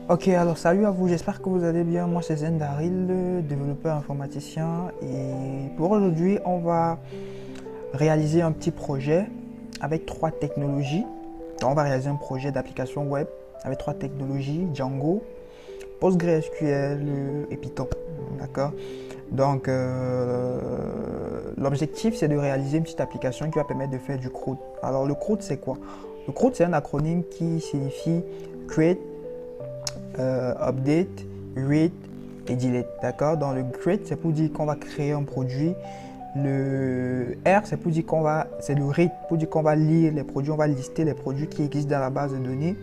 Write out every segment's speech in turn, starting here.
Ok, alors salut à vous, j'espère que vous allez bien. Moi c'est Zendaril, développeur informaticien. Et pour aujourd'hui, on va réaliser un petit projet avec trois technologies. Donc, on va réaliser un projet d'application web avec trois technologies, Django, PostgreSQL et Python. D'accord. Donc l'objectif c'est de réaliser une petite application qui va permettre de faire du CRUD. Alors le CRUD c'est quoi? Le CRUD c'est un acronyme qui signifie Create, Update, Read et Delete. D'accord. Dans le Create c'est pour dire qu'on va créer un produit. Le R c'est pour dire c'est le read pour dire qu'on va lire les produits, on va lister les produits qui existent dans la base de données.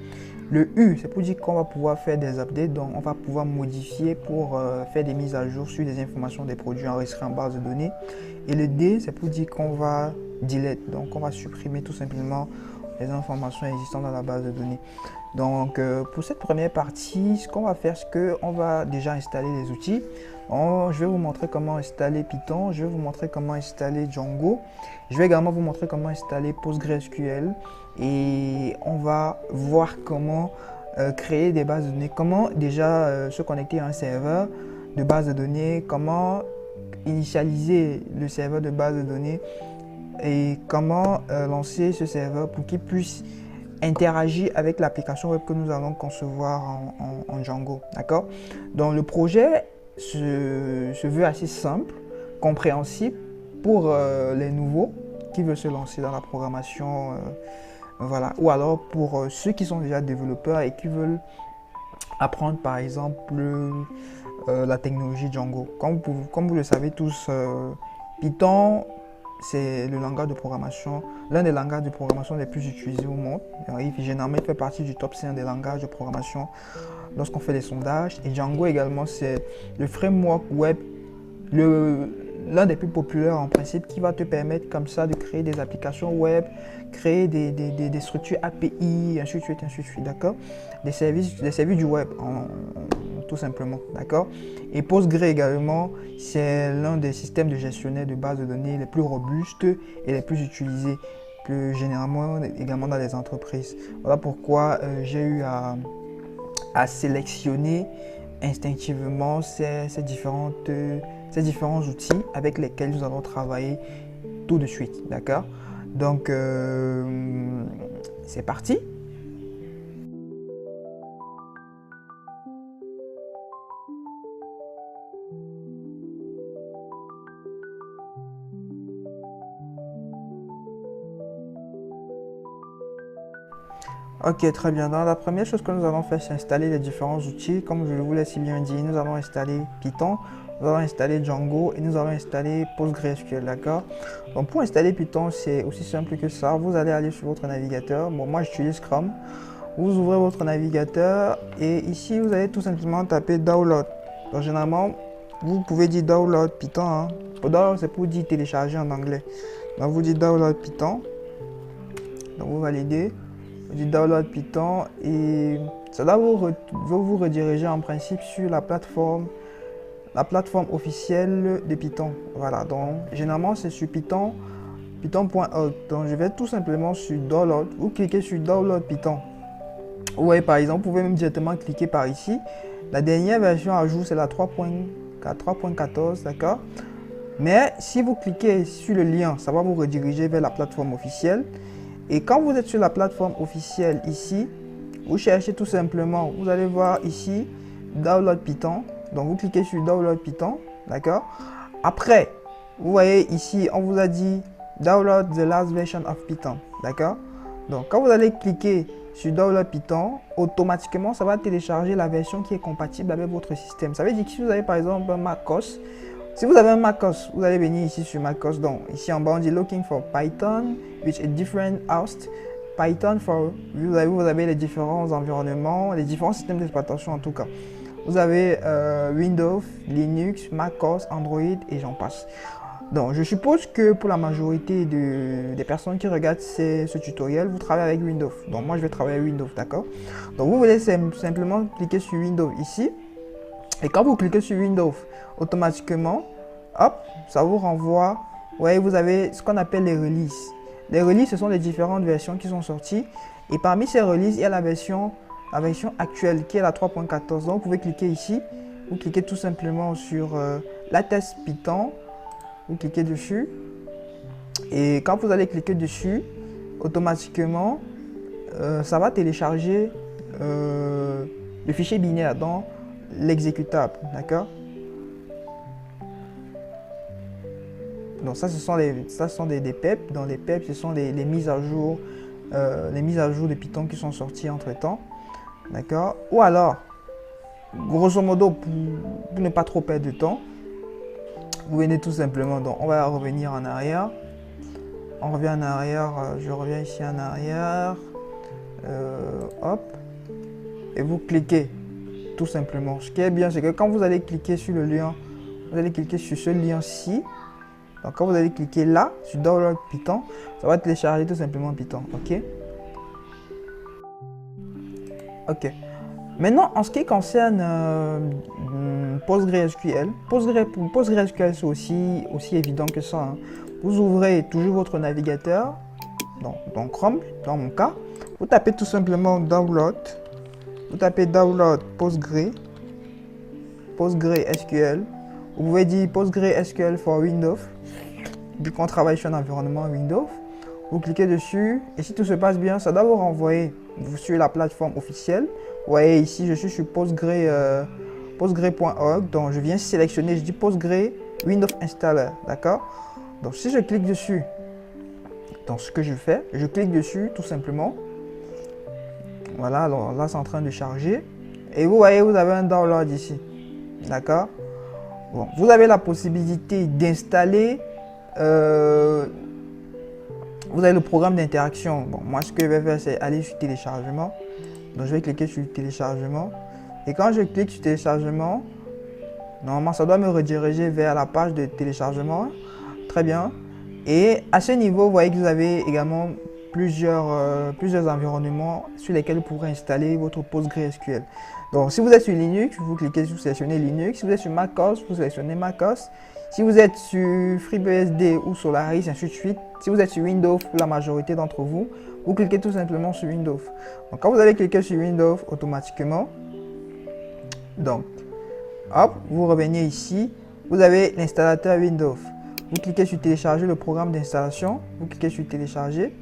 Le U c'est pour dire qu'on va pouvoir faire des updates, donc on va pouvoir modifier pour faire des mises à jour sur des informations des produits enregistrés en base de données. Et le D c'est pour dire qu'on va delete, donc on va supprimer tout simplement les informations existantes dans la base de données. Donc pour cette première partie, ce qu'on va faire, c'est qu'on va déjà installer les outils. Je vais vous montrer comment installer Python, je vais vous montrer comment installer Django, je vais également vous montrer comment installer PostgreSQL et on va voir comment créer des bases de données, comment déjà se connecter à un serveur de base de données, comment initialiser le serveur de base de données et comment lancer ce serveur pour qu'il puisse interagir avec l'application web que nous allons concevoir en Django. D'accord. Donc le projet se veut assez simple, compréhensible pour les nouveaux qui veulent se lancer dans la programmation, voilà, ou alors pour ceux qui sont déjà développeurs et qui veulent apprendre par exemple la technologie Django. Comme vous le savez tous, Python c'est le langage de programmation, l'un des langages de programmation les plus utilisés au monde. Généralement, il fait partie du top 5 des langages de programmation lorsqu'on fait des sondages. Et Django également, c'est le framework web, l'un des plus populaires en principe, qui va te permettre comme ça de créer des applications web, créer des structures API, ainsi de suite, d'accord. Des services du web, tout simplement, d'accord. Et Postgre également, c'est l'un des systèmes de gestionnaire de base de données les plus robustes et les plus utilisés, plus généralement également dans les entreprises. Voilà pourquoi j'ai eu à sélectionner instinctivement ces différents outils avec lesquels nous allons travailler tout de suite, d'accord. Donc c'est parti. Ok, très bien. Donc, la première chose que nous allons faire, c'est installer les différents outils. Comme je vous l'ai si bien dit, nous allons installer Python, nous allons installer Django et nous allons installer PostgreSQL, d'accord. Donc, pour installer Python, c'est aussi simple que ça. Vous allez aller sur votre navigateur. Bon, moi, j'utilise Chrome. Vous ouvrez votre navigateur et ici, vous allez tout simplement taper Download. Donc, généralement, vous pouvez dire Download Python. Hein. Download, c'est pour dire télécharger en anglais. Donc, vous dites Download Python. Donc, vous validez. Du download Python et cela va vous rediriger en principe sur la plateforme officielle de Python. Voilà, donc généralement c'est sur python.org. Donc je vais tout simplement sur download. Vous cliquez sur download Python. Vous voyez par exemple, vous pouvez même directement cliquer par ici. La dernière version à jour c'est la 3.14, d'accord. Mais si vous cliquez sur le lien, ça va vous rediriger vers la plateforme officielle. Et quand vous êtes sur la plateforme officielle ici, vous cherchez tout simplement, vous allez voir ici, Download Python. Donc vous cliquez sur Download Python, d'accord. Après, vous voyez ici, on vous a dit Download the last version of Python, d'accord. Donc quand vous allez cliquer sur Download Python, automatiquement, ça va télécharger la version qui est compatible avec votre système. Ça veut dire que si vous avez par exemple un macOS, si vous avez un macOS, vous allez venir ici sur macOS. Donc ici en bas on dit Looking for Python with a different host. Python for, vous avez les différents environnements, les différents systèmes d'exploitation en tout cas. Vous avez Windows, Linux, macOS, Android et j'en passe. Donc je suppose que pour la majorité des personnes qui regardent ce tutoriel, vous travaillez avec Windows. Donc moi je vais travailler avec Windows, d'accord. Donc vous voulez simplement cliquer sur Windows ici. Et quand vous cliquez sur Windows, automatiquement, hop, ça vous renvoie. Vous voyez, vous avez ce qu'on appelle les releases. Les releases, ce sont les différentes versions qui sont sorties. Et parmi ces releases, il y a la version la version actuelle qui est la 3.14. Donc, vous pouvez cliquer ici. Vous cliquez tout simplement sur la test Python. Vous cliquez dessus. Et quand vous allez cliquer dessus, automatiquement, ça va télécharger le fichier binaire dans l'exécutable. D'accord? Donc ça, ce sont des PEP. Dans les PEP, ce sont les mises à jour, de Python qui sont sorties entre-temps. D'accord? Ou alors, grosso modo, pour ne pas trop perdre de temps, vous venez tout simplement, donc on va revenir en arrière. On revient en arrière, je reviens ici en arrière. Hop. Et vous cliquez tout simplement. Ce qui est bien, c'est que quand vous allez cliquer sur le lien, vous allez cliquer sur ce lien-ci. Donc quand vous allez cliquer là, sur Download Python, ça va télécharger tout simplement Python. Ok. Ok. Maintenant, en ce qui concerne PostgreSQL, PostgreSQL c'est aussi évident que ça. Hein. Vous ouvrez toujours votre navigateur, donc Chrome, dans mon cas. Vous tapez tout simplement Download. Vous tapez Download PostgreSQL. Vous pouvez dire PostgreSQL for Windows. Vu qu'on travaille sur un environnement Windows. Vous cliquez dessus et si tout se passe bien, ça doit vous renvoyer sur la plateforme officielle. Vous voyez ici, je suis sur postgre.org. Donc je viens sélectionner, je dis Postgre Windows Installer. D'accord? Donc si je clique dessus, donc ce que je fais, je clique dessus tout simplement. Voilà, alors là c'est en train de charger. Et vous voyez, vous avez un download ici. D'accord? Bon, vous avez la possibilité d'installer, vous avez le programme d'interaction. Bon, moi ce que je vais faire, c'est aller sur téléchargement. Donc je vais cliquer sur téléchargement. Et quand je clique sur téléchargement, normalement ça doit me rediriger vers la page de téléchargement. Très bien. Et à ce niveau, vous voyez que vous avez également plusieurs environnements sur lesquels vous pourrez installer votre PostgreSQL. Donc si vous êtes sur Linux, vous cliquez sur sélectionner Linux. Si vous êtes sur MacOS, vous sélectionnez MacOS. Si vous êtes sur FreeBSD ou Solaris, ainsi de suite. Si vous êtes sur Windows, pour la majorité d'entre vous, vous cliquez tout simplement sur Windows. Donc quand vous allez cliquer sur Windows, automatiquement, donc, hop, vous revenez ici, vous avez l'installateur Windows. Vous cliquez sur télécharger le programme d'installation, vous cliquez sur télécharger.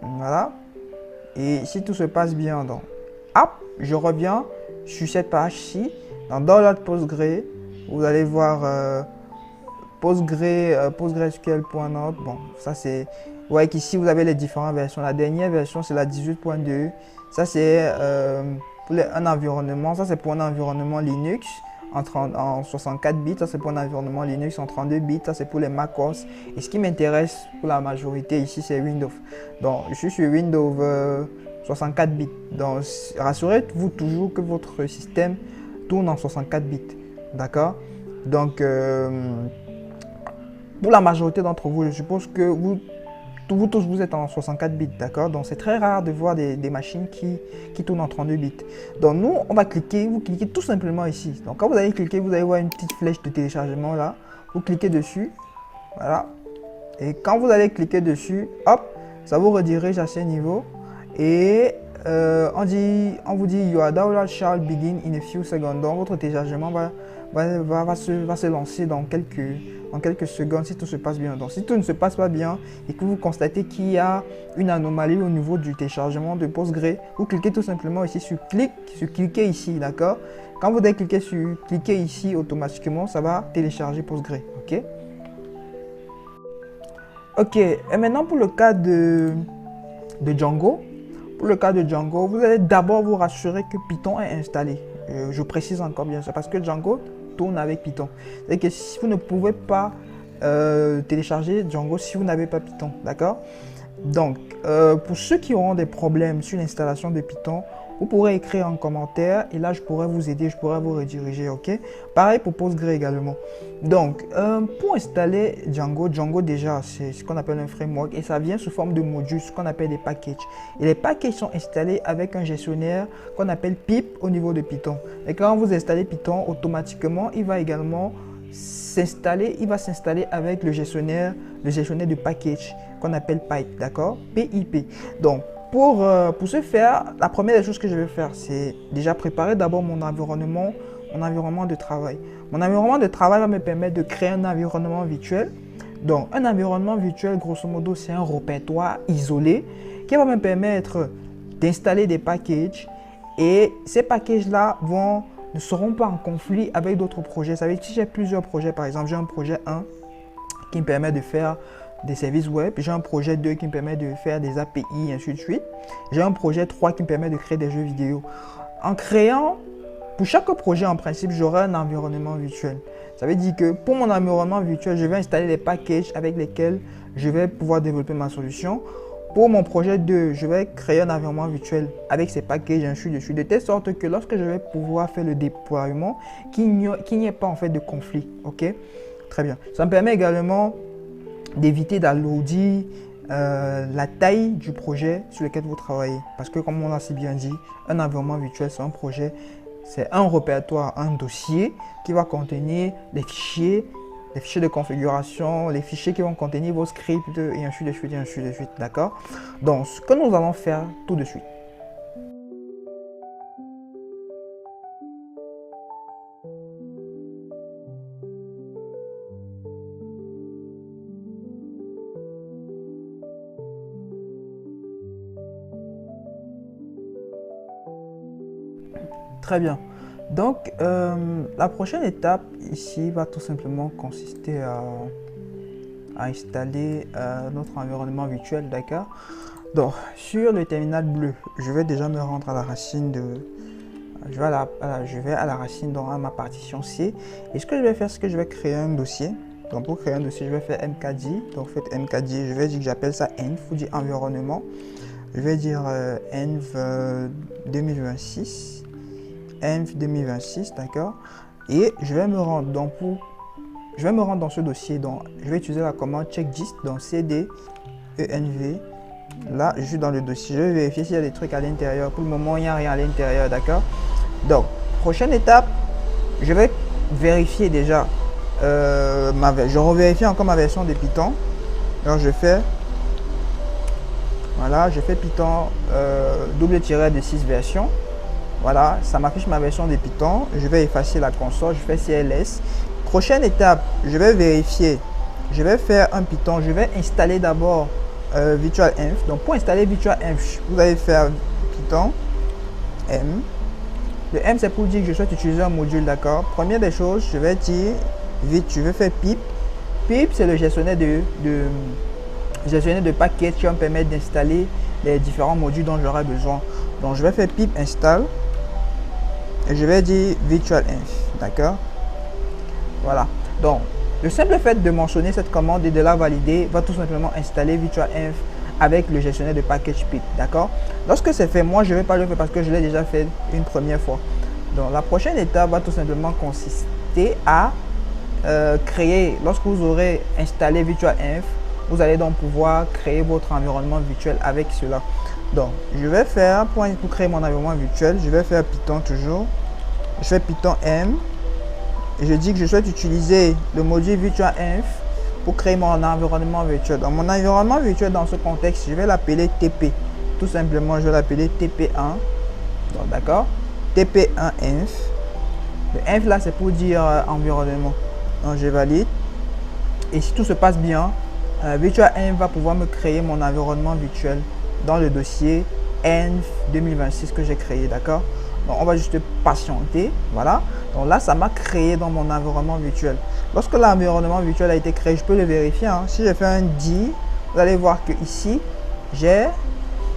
Voilà. Et si tout se passe bien, donc, hop, je reviens sur cette page-ci, dans Download Postgre, vous allez voir PostgreSQL.org. Bon, ça c'est, vous voyez qu'ici vous avez les différentes versions. La dernière version c'est la 18.2. Ça c'est pour un environnement, ça c'est pour un environnement Linux en 64 bits, ça c'est pour un environnement Linux en 32 bits, ça c'est pour les MacOS. Et ce qui m'intéresse pour la majorité ici c'est Windows. Donc je suis sur Windows 64 bits. Donc rassurez-vous toujours que votre système tourne en 64 bits. D'accord? Donc pour la majorité d'entre vous, je suppose que vous tous vous êtes en 64 bits, d'accord? Donc c'est très rare de voir des machines qui tournent en 32 bits. Donc nous, on va cliquer, vous cliquez tout simplement ici. Donc quand vous allez cliquer, vous allez voir une petite flèche de téléchargement là. Vous cliquez dessus, voilà. Et quand vous allez cliquer dessus, hop, ça vous redirige à ce niveau. Et on vous dit your download shall begin in a few seconds. Donc votre téléchargement va se lancer dans quelques secondes si tout se passe bien. Donc si tout ne se passe pas bien et que vous constatez qu'il y a une anomalie au niveau du téléchargement de Postgre, vous cliquez tout simplement ici sur cliquer ici, d'accord? Quand vous allez cliquer sur cliquer ici, automatiquement ça va télécharger Postgre, ok? Ok, et maintenant pour le cas de Django. Pour le cas de Django, vous allez d'abord vous rassurer que Python est installé. Je précise encore bien ça parce que Django tourne avec Python. C'est que si vous ne pouvez pas télécharger Django si vous n'avez pas Python, d'accord? Donc, pour ceux qui auront des problèmes sur l'installation de Python, vous pourrez écrire en commentaire et là je pourrais vous aider, je pourrais vous rediriger, ok? Pareil pour Postgre également. Donc, pour installer Django déjà c'est ce qu'on appelle un framework et ça vient sous forme de modules, ce qu'on appelle des packages. Et les packages sont installés avec un gestionnaire qu'on appelle pip au niveau de Python. Et quand vous installez Python, automatiquement il va également s'installer, avec le gestionnaire de package qu'on appelle pipe, d'accord? PIP. Donc, pour ce faire, la première des choses que je vais faire, c'est déjà préparer d'abord mon environnement de travail. Mon environnement de travail va me permettre de créer un environnement virtuel. Donc, un environnement virtuel, grosso modo, c'est un répertoire isolé qui va me permettre d'installer des packages. Et ces packages-là ne seront pas en conflit avec d'autres projets. Ça veut dire que si j'ai plusieurs projets, par exemple, j'ai un projet 1 qui me permet de faire des services web, j'ai un projet 2 qui me permet de faire des API, et ainsi de suite. J'ai un projet 3 qui me permet de créer des jeux vidéo. En créant, pour chaque projet, en principe, j'aurai un environnement virtuel. Ça veut dire que pour mon environnement virtuel, je vais installer les packages avec lesquels je vais pouvoir développer ma solution. Pour mon projet 2, je vais créer un environnement virtuel avec ces packages, ainsi de suite, de telle sorte que lorsque je vais pouvoir faire le déploiement, qu'il n'y ait pas en fait de conflit. Ok? Très bien. Ça me permet également d'éviter d'alourdir la taille du projet sur lequel vous travaillez. Parce que comme on l'a si bien dit, un environnement virtuel, c'est un projet, c'est un répertoire, un dossier qui va contenir les fichiers de configuration, les fichiers qui vont contenir vos scripts et ainsi de suite, d'accord? Donc, ce que nous allons faire tout de suite. Très bien. Donc, la prochaine étape ici va tout simplement consister à installer notre environnement virtuel, d'accord? Donc, sur le terminal bleu, je vais déjà me rendre à la racine de... Je vais à la racine dans ma partition C. Et ce que je vais faire, c'est que je vais créer un dossier. Donc, pour créer un dossier, je vais faire mkdir. Donc, faites mkdir. Je vais dire que j'appelle ça env, vous dites environnement. Je vais dire env 2026. env 2026, d'accord? Et je vais me rendre dans ce dossier. Donc, je vais utiliser la commande checkdist, donc cd env. Là, je suis dans le dossier. Je vais vérifier s'il y a des trucs à l'intérieur. Pour le moment, il n'y a rien à l'intérieur, d'accord? Donc, prochaine étape, je vais vérifier déjà je revérifie encore ma version de Python. Donc, je fais Python _de 6 versions. Voilà, ça m'affiche ma version de Python. Je vais effacer la console, je fais CLS. Prochaine étape, je vais vérifier. Je vais faire un Python. Je vais installer d'abord virtualenv. Donc, pour installer virtualenv, vous allez faire Python M. Le M, c'est pour dire que je souhaite utiliser un module, d'accord? Première des choses, je vais dire vite, je vais faire pip. Pip, c'est le gestionnaire de paquets qui va me permettre d'installer les différents modules dont j'aurai besoin. Donc, je vais faire pip install et je vais dire virtualenv, d'accord? Voilà. Donc, le simple fait de mentionner cette commande et de la valider va tout simplement installer virtualenv avec le gestionnaire de package pip, d'accord? Lorsque c'est fait, moi je ne vais pas le faire parce que je l'ai déjà fait une première fois. Donc, la prochaine étape va tout simplement consister à créer, lorsque vous aurez installé virtualenv, vous allez donc pouvoir créer votre environnement virtuel avec cela. Donc, je vais faire, pour créer mon environnement virtuel, je vais faire Python toujours. Je fais Python M. Et je dis que je souhaite utiliser le module virtualenv pour créer mon environnement virtuel. Dans mon environnement virtuel, dans ce contexte, je vais l'appeler TP. Tout simplement, je vais l'appeler TP1. Donc, d'accord? TP1env. Le env là, c'est pour dire environnement. Donc, je valide. Et si tout se passe bien, virtualenv va pouvoir me créer mon environnement virtuel dans le dossier env 2026 que j'ai créé, d'accord? Donc, on va juste patienter, voilà. Donc là, ça m'a créé dans mon environnement virtuel. Lorsque l'environnement virtuel a été créé, je peux le vérifier, hein. Si je fais un dir, vous allez voir que ici, j'ai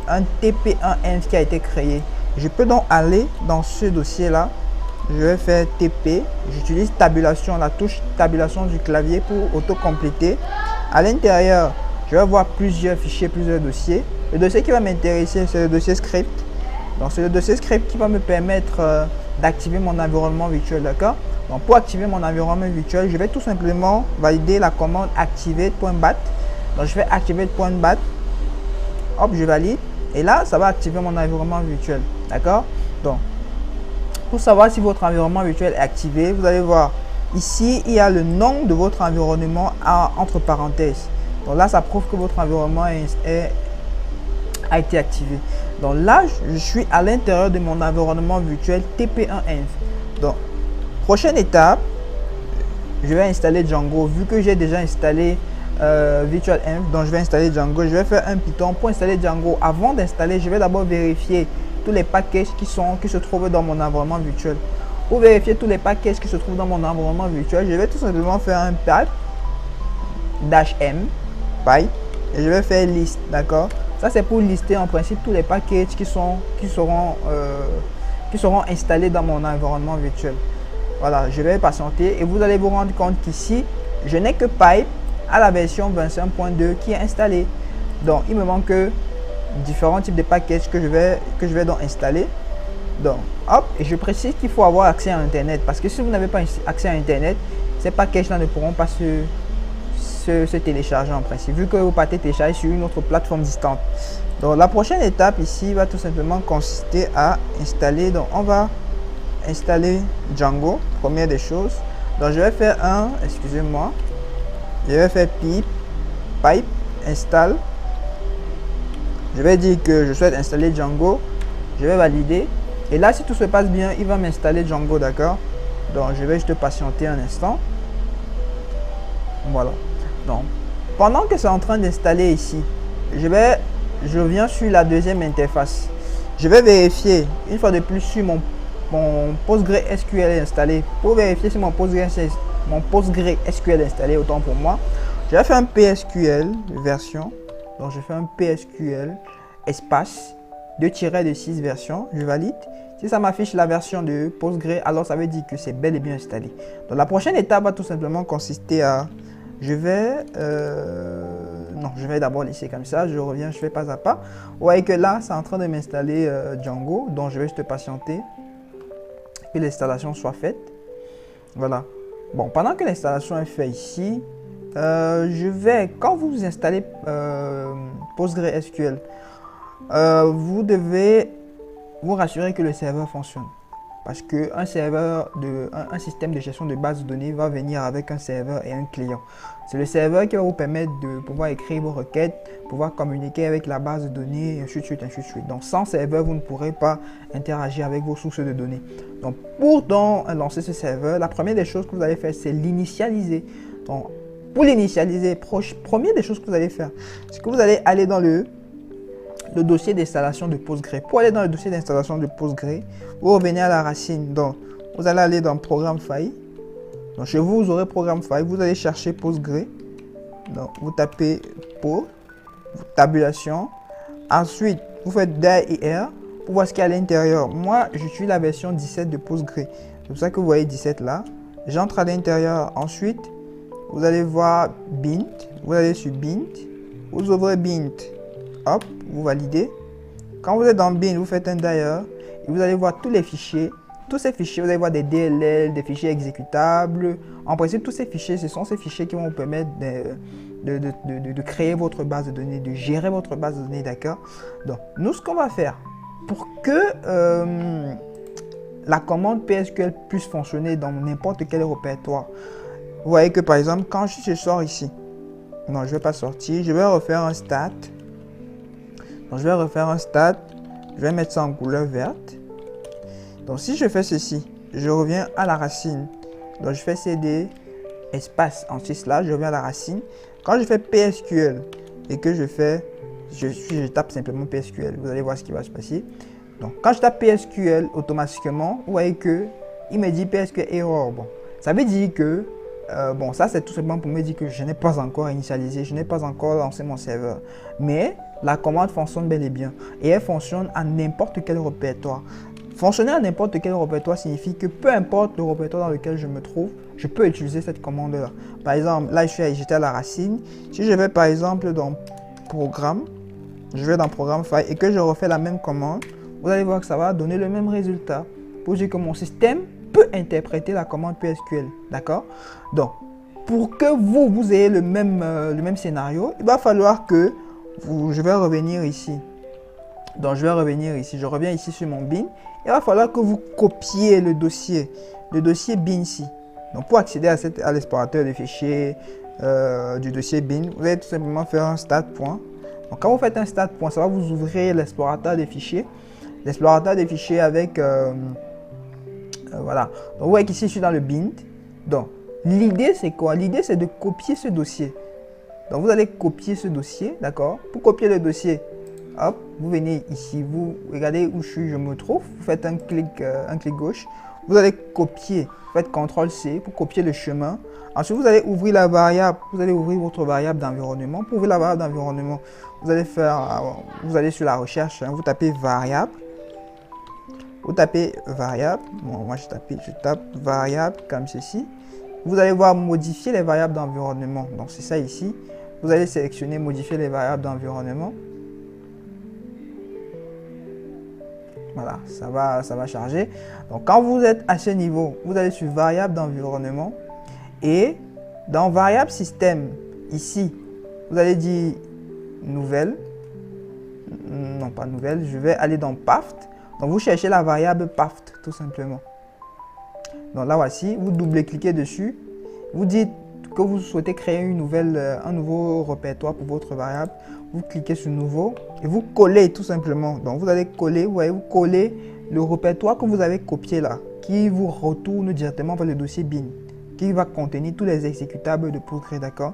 un TP1env qui a été créé. Je peux donc aller dans ce dossier-là. Je vais faire TP. J'utilise tabulation, la touche tabulation du clavier pour auto-compléter. À l'intérieur, je vais voir plusieurs fichiers, plusieurs dossiers. Le dossier qui va m'intéresser, c'est le dossier script. Donc, c'est le dossier script qui va me permettre d'activer mon environnement virtuel, d'accord? Donc, pour activer mon environnement virtuel, je vais tout simplement valider la commande activate.bat. Donc, je vais activate.bat. Hop, je valide. Et là, ça va activer mon environnement virtuel, d'accord? Donc, pour savoir si votre environnement virtuel est activé, vous allez voir ici, il y a le nom de votre environnement entre parenthèses. Donc là, ça prouve que votre environnement est a été activé. Donc là, je suis à l'intérieur de mon environnement virtuel TP1Env. Donc, prochaine étape, je vais installer Django. Vu que j'ai déjà installé VirtualEnv, donc je vais installer Django. Je vais faire un Python pour installer Django. Avant d'installer, je vais d'abord vérifier tous les packages qui se trouvent dans mon environnement virtuel. Pour vérifier tous les packages qui se trouvent dans mon environnement virtuel, je vais tout simplement faire un pipe -m pipe et je vais faire list, d'accord. Ça c'est pour lister en principe tous les packages qui seront installés dans mon environnement virtuel. Voilà, je vais patienter et vous allez vous rendre compte qu'ici je n'ai que pipe à la version 25.2 qui est installée. Donc il me manque différents types de packages que je vais donc installer. Donc hop, et je précise qu'il faut avoir accès à internet, parce que si vous n'avez pas accès à internet, ces packages là ne pourront pas se télécharger en principe, vu que vous partez télécharger sur une autre plateforme distante. Donc la prochaine étape ici va tout simplement consister à installer. Donc on va installer Django, première des choses. Donc je vais faire je vais faire pipe install. Je vais dire que je souhaite installer Django, je vais valider. Et là, si tout se passe bien, il va m'installer Django, d'accord. Donc je vais juste patienter un instant. Voilà. Donc pendant que c'est en train d'installer ici, je viens sur la deuxième interface. Je vais vérifier une fois de plus sur mon PostgreSQL est installé. Pour vérifier si mon PostgreSQL est installé, autant pour moi, je vais faire un PSQL version. Donc je fais un PSQL espace 2-6 version, je valide. Si ça m'affiche la version de Postgre, alors ça veut dire que c'est bel et bien installé. Donc la prochaine étape va tout simplement consister à, je vais d'abord laisser comme ça, je reviens, je fais pas à pas. Vous voyez que là, c'est en train de m'installer Django, donc je vais juste patienter que l'installation soit faite. Voilà. Bon, pendant que l'installation est faite ici, quand vous installez PostgreSQL, vous devez vous rassurer que le serveur fonctionne. Parce qu'un un système de gestion de base de données va venir avec un serveur et un client. C'est le serveur qui va vous permettre de pouvoir écrire vos requêtes, pouvoir communiquer avec la base de données, et ainsi de suite, ainsi de suite. Donc sans serveur, vous ne pourrez pas interagir avec vos sources de données. Donc pour lancer ce serveur, la première des choses que vous allez faire, c'est l'initialiser. Donc pour l'initialiser, première des choses que vous allez faire, c'est que vous allez aller dans le dossier d'installation de Postgre. Pour aller dans le dossier d'installation de Postgre, vous revenez à la racine. Donc, vous allez aller dans Programme File. Donc, chez vous, vous aurez Programme File. Vous allez chercher Postgre. Donc, vous tapez pour tabulation. Ensuite, vous faites dir pour voir ce qu'il y a à l'intérieur. Moi, je suis la version 17 de Postgre. C'est pour ça que vous voyez 17 là. J'entre à l'intérieur. Ensuite, vous allez voir Bint. Vous allez sur Bint. Vous ouvrez Bint. Hop, vous validez. Quand vous êtes dans Bin, vous faites un dir et vous allez voir tous les fichiers. Tous ces fichiers, vous allez voir des DLL, des fichiers exécutables. En principe, tous ces fichiers, ce sont ces fichiers qui vont vous permettre de créer votre base de données, de gérer votre base de données, d'accord. Donc, nous, ce qu'on va faire pour que la commande PSQL puisse fonctionner dans n'importe quel répertoire. Vous voyez que par exemple, quand je sors ici, non, je ne vais pas sortir, je vais refaire un stat. Donc, je vais refaire un stat, je vais mettre ça en couleur verte. Donc, si je fais ceci, je reviens à la racine. Donc, je fais cd espace en /, je reviens à la racine. Quand je fais PSQL et que je tape simplement PSQL, vous allez voir ce qui va se passer. Donc, quand je tape PSQL automatiquement, vous voyez que il me dit PSQL error. Bon, ça veut dire que bon, ça c'est tout simplement pour me dire que je n'ai pas encore initialisé, je n'ai pas encore lancé mon serveur. Mais la commande fonctionne bel et bien et elle fonctionne à n'importe quel répertoire. Fonctionner à n'importe quel répertoire signifie que peu importe le répertoire dans lequel je me trouve, je peux utiliser cette commande-là. Par exemple, là j'étais à la racine. Si je vais par exemple dans Programme, je vais dans Programme File et que je refais la même commande, vous allez voir que ça va donner le même résultat. Pour dire que mon système peut interpréter la commande PSQL. D'accord? Donc, pour que vous ayez le même scénario, il va falloir que je vais revenir ici. Donc, je vais revenir ici. Je reviens ici sur mon bin. Il va falloir que vous copiez le dossier bin-ci. Donc, pour accéder à l'explorateur de fichiers du dossier bin, vous allez tout simplement faire un stat point. Donc, quand vous faites un start point, ça va vous ouvrir l'explorateur des fichiers. L'explorateur des fichiers avec... voilà. Donc, vous voyez qu'ici, je suis dans le bind. Donc, l'idée, c'est quoi? L'idée, c'est de copier ce dossier. Donc, vous allez copier ce dossier, d'accord? Pour copier le dossier, hop, vous venez ici, vous regardez où je me trouve, vous faites un clic gauche, vous allez copier, vous faites CTRL-C pour copier le chemin. Ensuite, vous allez ouvrir la variable, vous allez ouvrir votre variable d'environnement. Pour ouvrir la variable d'environnement, vous allez sur la recherche, hein, vous tapez variable. Vous tapez variable, bon, moi je tape variable comme ceci. Vous allez voir modifier les variables d'environnement. Donc c'est ça ici. Vous allez sélectionner modifier les variables d'environnement. Voilà, ça va charger. Donc quand vous êtes à ce niveau, vous allez sur variable d'environnement et dans variable système, ici, vous allez dire nouvelle. Non, pas nouvelle, je vais aller dans path. Donc vous cherchez la variable path tout simplement. Donc là voici, vous double-cliquez dessus, vous dites que vous souhaitez créer un nouveau répertoire pour votre variable, vous cliquez sur nouveau et vous collez tout simplement. Donc vous allez coller, vous voyez, vous collez le répertoire que vous avez copié là, qui vous retourne directement vers le dossier bin, qui va contenir tous les exécutables de Postgre, d'accord?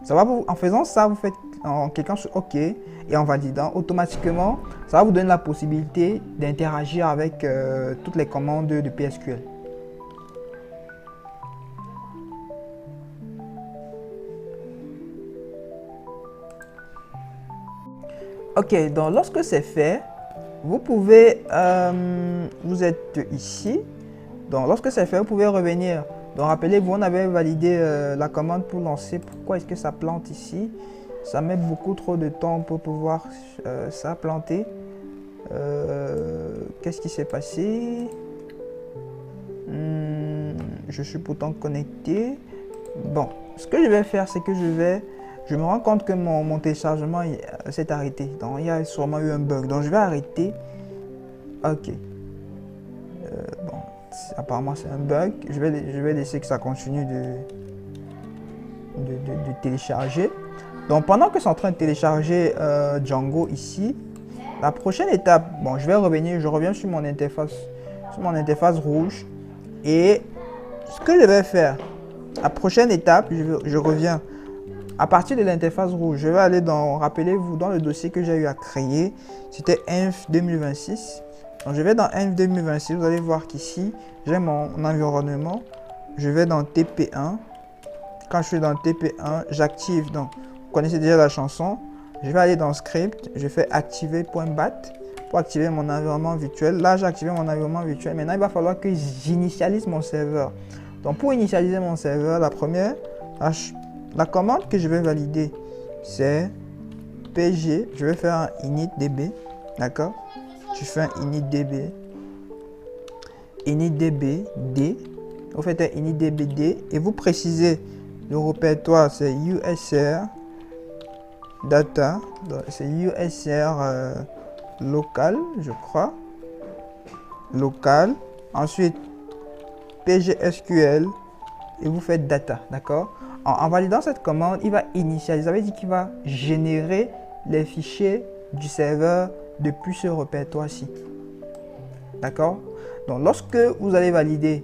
Ça va en faisant ça, vous faites en cliquant sur OK et en validant, automatiquement, ça va vous donner la possibilité d'interagir avec toutes les commandes de PSQL. Ok, donc lorsque c'est fait, vous pouvez, vous êtes ici, donc lorsque c'est fait, vous pouvez revenir. Donc rappelez-vous, on avait validé la commande pour lancer. Pourquoi est-ce que ça plante ici? Ça met beaucoup trop de temps pour pouvoir ça planter. Qu'est-ce qui s'est passé? Je suis pourtant connecté. Bon, ce que je vais faire, c'est que je me rends compte que mon téléchargement s'est arrêté. Donc il y a sûrement eu un bug. Donc je vais arrêter. Ok. Bon, apparemment c'est un bug. Je vais laisser que ça continue de télécharger. Donc pendant que c'est en train de télécharger Django ici, la prochaine étape, bon, je reviens sur mon interface rouge. Et ce que je vais faire, la prochaine étape, je reviens. À partir de l'interface rouge, je vais aller dans, rappelez-vous, dans le dossier que j'ai eu à créer, c'était Inf 2026. Donc je vais dans Inf 2026, vous allez voir qu'ici, j'ai mon environnement. Je vais dans TP1. Quand je suis dans TP1, j'active, donc vous connaissez déjà la chanson. Je vais aller dans Script, je fais activer.bat pour activer mon environnement virtuel. Là, j'ai activé mon environnement virtuel. Maintenant, il va falloir que j'initialise mon serveur. Donc pour initialiser mon serveur, la commande que je vais valider, c'est pg, je vais faire un initdb, d'accord? Je fais un initdb d, vous faites un initdb d et vous précisez le répertoire, c'est usr data, c'est usr local, je crois, local, ensuite pgsql et vous faites data, d'accord? En validant cette commande, il va initialiser, ça veut dire qu'il va générer les fichiers du serveur depuis ce répertoire-ci. D'accord? Donc, lorsque vous allez valider,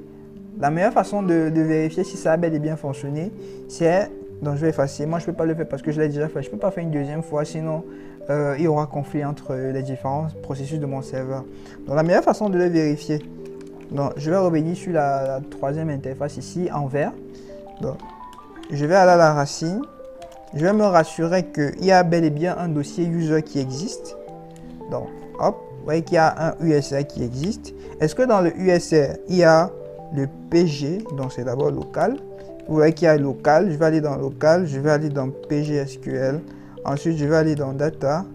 la meilleure façon de vérifier si ça a bel et bien fonctionné, c'est, donc je vais effacer, moi je ne peux pas le faire parce que je l'ai déjà fait, je ne peux pas faire une deuxième fois, sinon il y aura conflit entre les différents processus de mon serveur. Donc, la meilleure façon de le vérifier, donc je vais revenir sur la troisième interface ici, en vert. Donc, je vais aller à la racine. Je vais me rassurer qu'il y a bel et bien un dossier user qui existe. Donc, hop, vous voyez qu'il y a un USR qui existe. Est-ce que dans le USR, il y a le PG? Donc, c'est d'abord local. Vous voyez qu'il y a local. Je vais aller dans local. Je vais aller dans PGSQL. Ensuite, je vais aller dans data.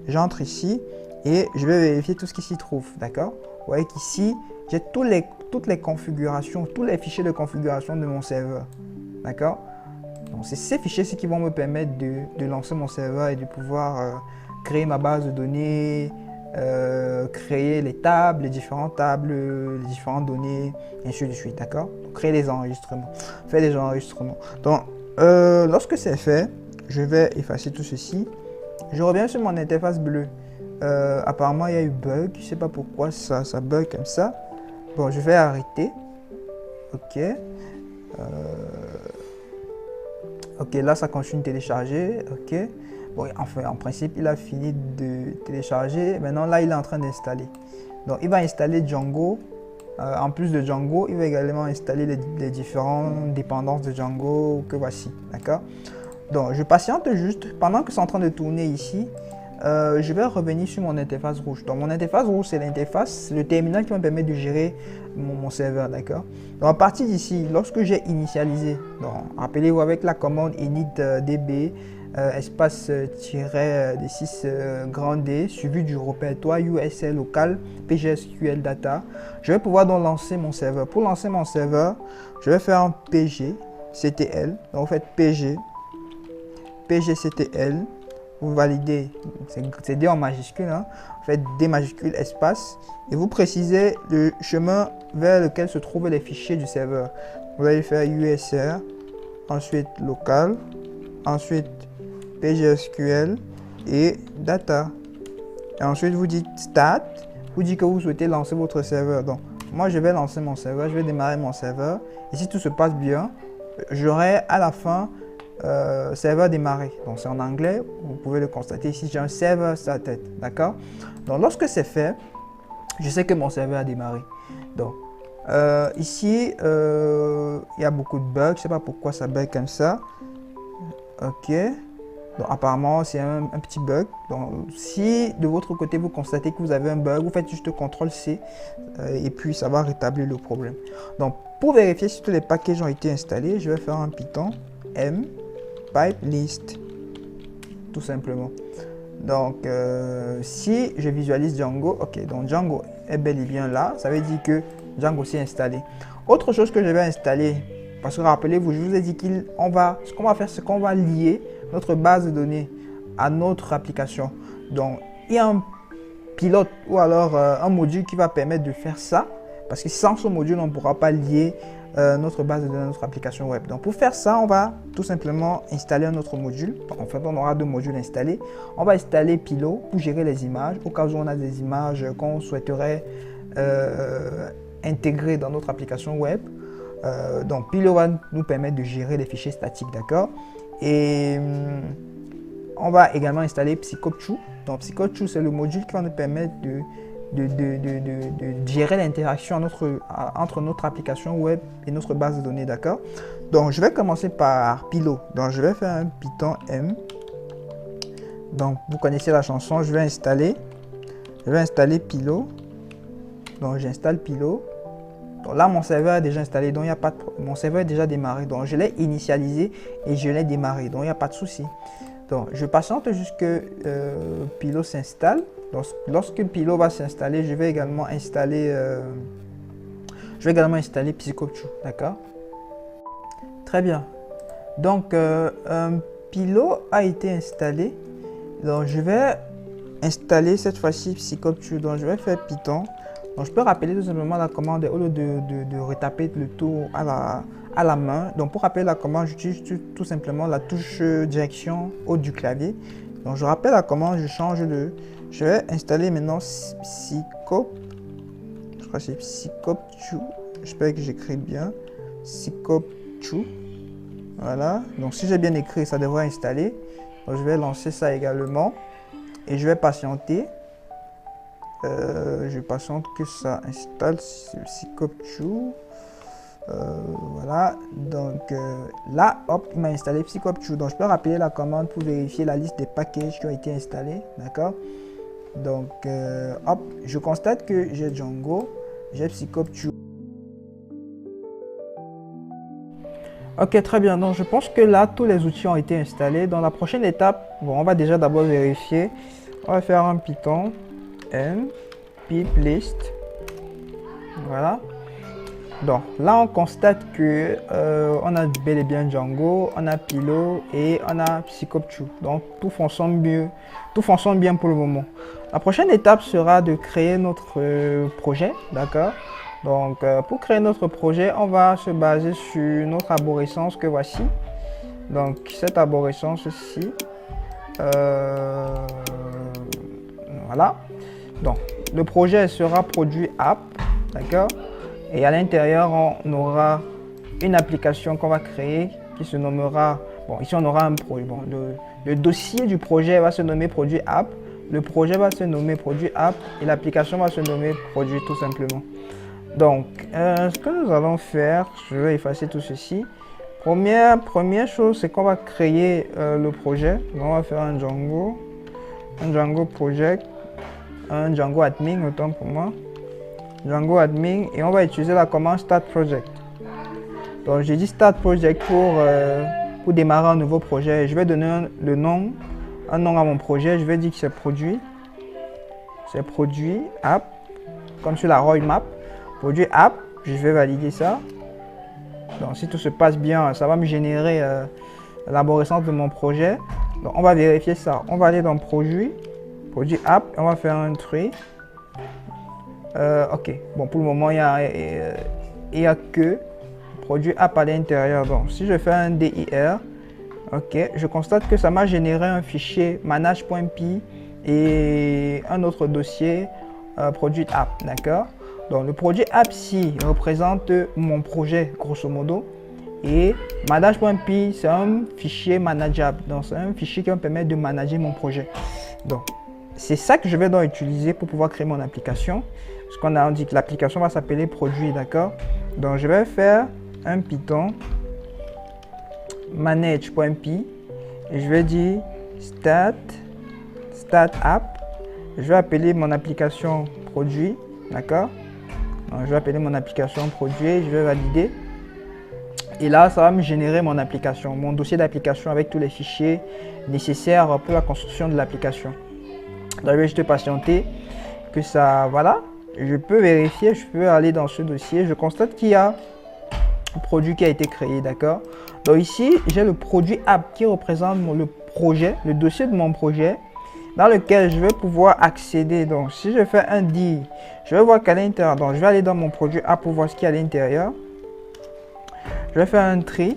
J'entre ici et je vais vérifier tout ce qui s'y trouve. D'accord? Vous voyez qu'ici, j'ai toutes les configurations, tous les fichiers de configuration de mon serveur. D'accord? Donc, c'est ces fichiers-ci qui vont me permettre de lancer mon serveur et de pouvoir créer ma base de données, créer les tables, les différentes données, et ainsi de suite, d'accord? Créer les enregistrements, faire des enregistrements. Donc, lorsque c'est fait, je vais effacer tout ceci Je reviens sur mon interface bleue. Apparemment, il y a eu bug. Je sais pas pourquoi ça bug comme ça. Bon, je vais arrêter. Ok. Ok, là, ça continue de télécharger. Ok. Bon, enfin, en principe, il a fini de télécharger. Maintenant, là, il est en train d'installer. Donc, il va installer Django. En plus de Django, il va également installer les différentes dépendances de Django que voici. D'accord? Donc, je patiente juste. Pendant que c'est en train de tourner ici, je vais revenir sur mon interface rouge. Donc, mon interface rouge, c'est l'interface, le terminal qui me permet de gérer mon serveur. D'accord? Donc, à partir d'ici, lorsque j'ai initialisé, rappelez-vous avec la commande init-db, espace -d6 grand D suivi du répertoire USL local PGSQL data. Je vais pouvoir donc lancer mon serveur. Pour lancer mon serveur, je vais faire un PGCTL. Donc vous faites PGCTL, vous validez, c'est D en majuscule, hein. Vous faites D majuscule espace et vous précisez le chemin vers lequel se trouvent les fichiers du serveur. Vous allez faire USR, ensuite local, ensuite PGSQL et data. Et ensuite, vous dites start, vous dites que vous souhaitez lancer votre serveur. Donc, moi, je vais lancer mon serveur, je vais démarrer mon serveur. Et si tout se passe bien, j'aurai à la fin serveur démarré. Donc, c'est en anglais, vous pouvez le constater ici, j'ai un serveur started. D'accord? Donc, lorsque c'est fait, je sais que mon serveur a démarré. Donc, ici, il y a beaucoup de bugs, je ne sais pas pourquoi ça bug comme ça. Ok. Donc, apparemment, c'est un petit bug. Donc, si de votre côté, vous constatez que vous avez un bug, vous faites juste CTRL-C et puis ça va rétablir le problème. Donc, pour vérifier si tous les packages ont été installés, je vais faire un Python m pipe list, tout simplement. Donc, si je visualise Django, ok, donc Django est bel et bien là, ça veut dire que Django s'est installé. Autre chose que je vais installer, parce que rappelez-vous, je vous ai dit ce qu'on va faire, c'est qu'on va lier notre base de données à notre application. Donc, il y a un pilote ou alors un module qui va permettre de faire ça. Parce que sans ce module, on ne pourra pas lier notre base de données à notre application web. Donc, pour faire ça, on va tout simplement installer un autre module. Donc, en fait, on aura deux modules installés. On va installer Pilo pour gérer les images. Au cas où on a des images qu'on souhaiterait intégrer dans notre application web. Donc, Pilo va nous permettre de gérer les fichiers statiques, d'accord? Et on va également installer Psycopchu. Donc, Psycopchu, c'est le module qui va nous permettre de gérer l'interaction entre notre application web et notre base de données, d'accord? Donc, je vais commencer par Pilo. Donc, je vais faire un Python M. Donc, vous connaissez la chanson, je vais installer Pilo. Donc, j'installe Pilo. Donc là, mon serveur est déjà installé, donc il n'y a pas de mon serveur est déjà démarré. Donc, je l'ai initialisé et je l'ai démarré, donc il n'y a pas de souci. Donc, je patiente jusqu'à Pilo s'installe. Lorsque Pilo va s'installer, je vais également installer Psycopchu, d'accord? Très bien. Donc, Pilo a été installé. Donc, je vais installer cette fois-ci Psycopchu. Donc, je vais faire Python. Donc, je peux rappeler tout simplement la commande au lieu de retaper le tout à la main. Donc, pour rappeler la commande, j'utilise tout simplement la touche direction haut du clavier. Donc, je rappelle la commande, je vais installer maintenant Psycopchu. Je crois que c'est Psycopchu. J'espère que j'écris bien. Psycopchu. Voilà. Donc, si j'ai bien écrit, ça devrait installer. Donc, je vais lancer ça également. Et je vais patienter. Je patiente que ça installe Psycopchu. Voilà. Donc, là, hop, il m'a installé Psycopchu. Donc, je peux rappeler la commande pour vérifier la liste des packages qui ont été installés. D'accord? Donc, hop, je constate que j'ai Django, j'ai Psycopchu. Ok, très bien. Donc, je pense que là, tous les outils ont été installés. Dans la prochaine étape, bon, on va déjà d'abord vérifier. On va faire un Python M pip list. Voilà. Donc, là, on constate que on a bel et bien Django, on a Pilo et on a Psycopchu. Donc, tout fonctionne mieux, tout fonctionne bien pour le moment. La prochaine étape sera de créer notre projet, d'accord? Donc, pour créer notre projet, on va se baser sur notre arborescence que voici. Donc, cette arborescence-ci, Voilà. Donc, le projet sera produit app, d'accord? Et à l'intérieur, on aura une application qu'on va créer qui se nommera, bon, ici on aura un projet. Bon, le dossier du projet va se nommer produit app, le projet va se nommer produit app et l'application va se nommer produit tout simplement. Donc, ce que nous allons faire, je vais effacer tout ceci. Première chose, c'est qu'on va créer le projet. Donc, on va faire un Django project, un Django admin, autant pour moi. Django admin, et on va utiliser la commande start project. Donc, j'ai dit start project pour démarrer un nouveau projet. Je vais donner un nom à mon projet. Je vais dire que c'est produit. C'est produit app, comme sur la roadmap. Produit app, je vais valider ça. Donc, si tout se passe bien, ça va me générer l'arborescence de mon projet. Donc, on va vérifier ça. On va aller dans produit app, et on va faire un tree. Ok, bon, pour le moment, il y a que produit app à l'intérieur. Donc, si je fais un dir, ok, je constate que ça m'a généré un fichier manage.py et un autre dossier produit app, d'accord? Donc, le produit app-ci représente mon projet, grosso modo. Et manage.py, c'est un fichier manageable. Donc, c'est un fichier qui va me permettre de manager mon projet. Donc, c'est ça que je vais donc utiliser pour pouvoir créer mon application. Parce qu'on a dit que l'application va s'appeler produit, d'accord? Donc, je vais faire un Python manage.py et je vais dire start app. Je vais appeler mon application produit, d'accord? Je vais appeler mon application produit, je vais valider. Et là, ça va me générer mon application, mon dossier d'application avec tous les fichiers nécessaires pour la construction de l'application. Donc, je vais juste patienter que ça, voilà. Je peux vérifier, je peux aller dans ce dossier. Je constate qu'il y a un produit qui a été créé, d'accord? Donc ici, j'ai le produit app qui représente le projet, le dossier de mon projet, dans lequel je vais pouvoir accéder. Donc, si je fais un dir, je vais voir qu'à l'intérieur, donc je vais aller dans mon produit app pour voir ce qu'il y a à l'intérieur. Je vais faire un tri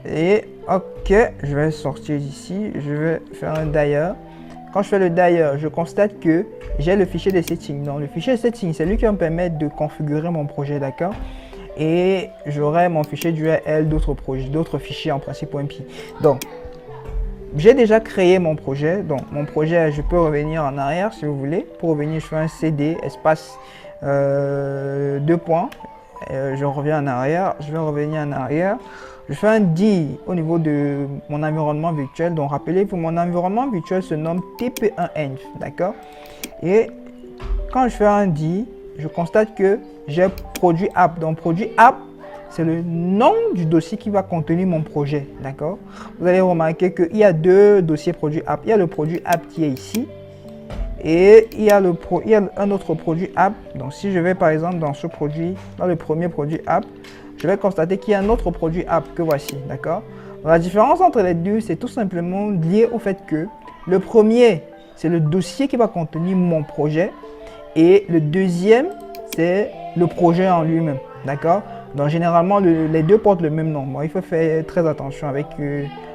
et ok, je vais sortir d'ici, je vais faire un dir. Quand je fais le dir, je constate que j'ai le fichier de settings. Donc, le fichier de settings, c'est lui qui va me permettre de configurer mon projet, d'accord? Et j'aurai mon fichier d'URL, d'autres fichiers en principe.py. Donc, j'ai déjà créé mon projet. Donc, mon projet, je peux revenir en arrière si vous voulez. Pour revenir, je fais un cd, espace 2 points. Je reviens en arrière. Je vais revenir en arrière. Je fais un dir au niveau de mon environnement virtuel. Donc, rappelez-vous, mon environnement virtuel se nomme TP1Env, d'accord? Et quand je fais un dir, je constate que j'ai produit app. Donc, produit app, c'est le nom du dossier qui va contenir mon projet, d'accord? Vous allez remarquer qu'il y a deux dossiers produit app. Il y a le produit app qui est ici et il y a un autre produit app. Donc, si je vais par exemple dans ce produit, dans le premier produit app, je vais constater qu'il y a un autre produit app que voici, d'accord? La différence entre les deux, c'est tout simplement lié au fait que le premier, c'est le dossier qui va contenir mon projet et le deuxième, c'est le projet en lui-même, d'accord? Donc, généralement, les deux portent le même nom. Bon, il faut faire très attention avec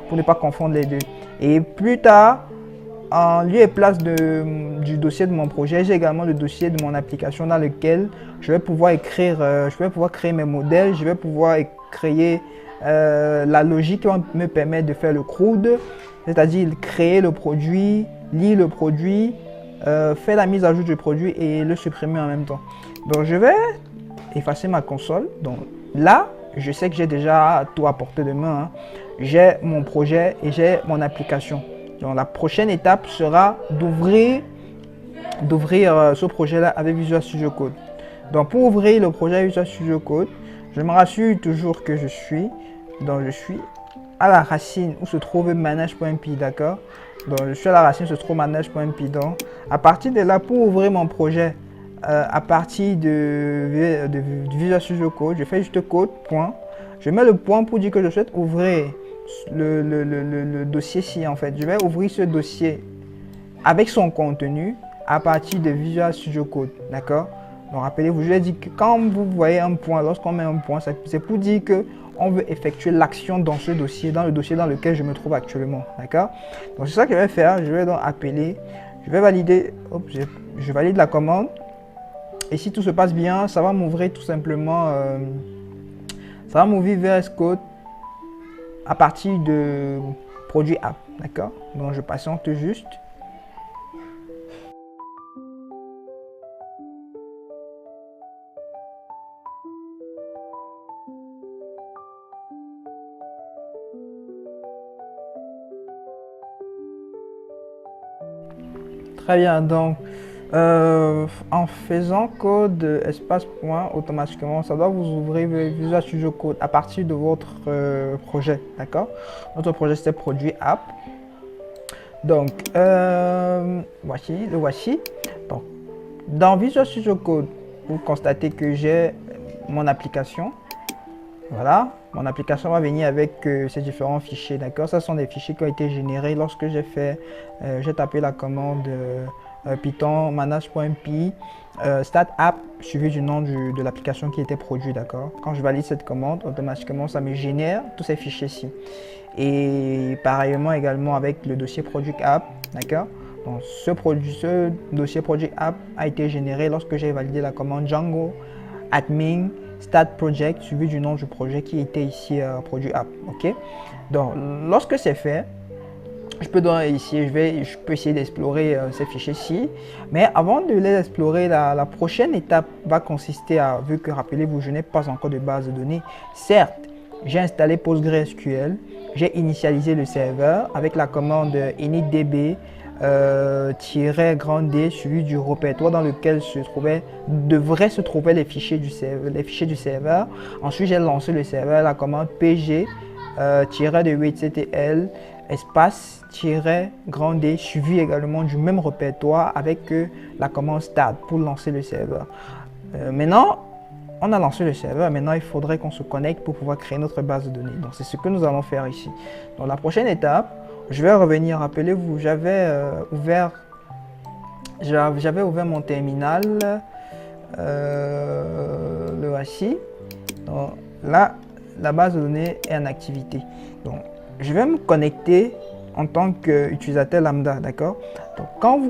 pour ne pas confondre les deux. Et plus tard, en lieu et place du dossier de mon projet, j'ai également le dossier de mon application dans lequel je vais pouvoir écrire, je vais pouvoir créer mes modèles, je vais pouvoir créer la logique qui va me permettre de faire le CRUD, c'est-à-dire créer le produit, lire le produit, faire la mise à jour du produit et le supprimer en même temps. Donc, je vais effacer ma console. Donc là, je sais que j'ai déjà tout à portée de main. Hein. J'ai mon projet et j'ai mon application. Donc la prochaine étape sera d'ouvrir ce projet-là avec Visual Studio Code. Donc pour ouvrir le projet avec Visual Studio Code, je me rassure toujours que je suis à la racine où se trouve manage.py, d'accord? Donc je suis à la racine où se trouve manage.py. Donc à partir de là, pour ouvrir mon projet, à partir de Visual Studio Code, je fais juste code, point. Je mets le point pour dire que je souhaite ouvrir le dossier-ci en fait. Je vais ouvrir ce dossier avec son contenu à partir de Visual Studio Code, d'accord? Donc rappelez-vous, je vais dire que quand vous voyez un point, lorsqu'on met un point, c'est pour dire que on veut effectuer l'action dans ce dossier, dans le dossier dans lequel je me trouve actuellement. D'accord? Donc c'est ça que je vais faire. Je vais donc appeler, je vais valider, hop, je valide la commande. Et si tout se passe bien, ça va m'ouvrir tout simplement, ça va m'ouvrir VS Code à partir de produit app. D'accord? Donc je patiente juste. Très bien, donc en faisant code espace point, automatiquement, ça doit vous ouvrir Visual Studio Code à partir de votre projet, d'accord? Notre projet, c'est produit app. Donc, voici, le voici. Donc, dans Visual Studio Code, vous constatez que j'ai mon application. Voilà, mon application va venir avec ces différents fichiers, d'accord? Ce sont des fichiers qui ont été générés lorsque j'ai tapé la commande Python manage.py start app suivi du nom de l'application qui était produite, d'accord? Quand je valide cette commande, automatiquement, ça me génère tous ces fichiers-ci. Et pareillement également avec le dossier produit app, d'accord? Donc, ce dossier produit app a été généré lorsque j'ai validé la commande Django admin start project suivi du nom du projet qui était ici produit app. Ok, donc lorsque c'est fait, je peux donc ici je peux essayer d'explorer ces fichiers-ci, mais avant de les explorer, la prochaine étape va consister à, vu que rappelez-vous, je n'ai pas encore de base de données. Certes, j'ai installé PostgreSQL, j'ai initialisé le serveur avec la commande initdb -grand D suivi du répertoire dans lequel devraient se trouver les fichiers du serveur. Ensuite, j'ai lancé le serveur, la commande pg -de 8ctl espace -grand D suivi également du même répertoire avec la commande start pour lancer le serveur. Maintenant, on a lancé le serveur. Maintenant, il faudrait qu'on se connecte pour pouvoir créer notre base de données. Donc, c'est ce que nous allons faire ici. Donc, la prochaine étape, je vais revenir, rappelez-vous, j'avais ouvert mon terminal, le voici. Donc là, la base de données est en activité. Donc, je vais me connecter en tant qu'utilisateur lambda, d'accord? Donc, quand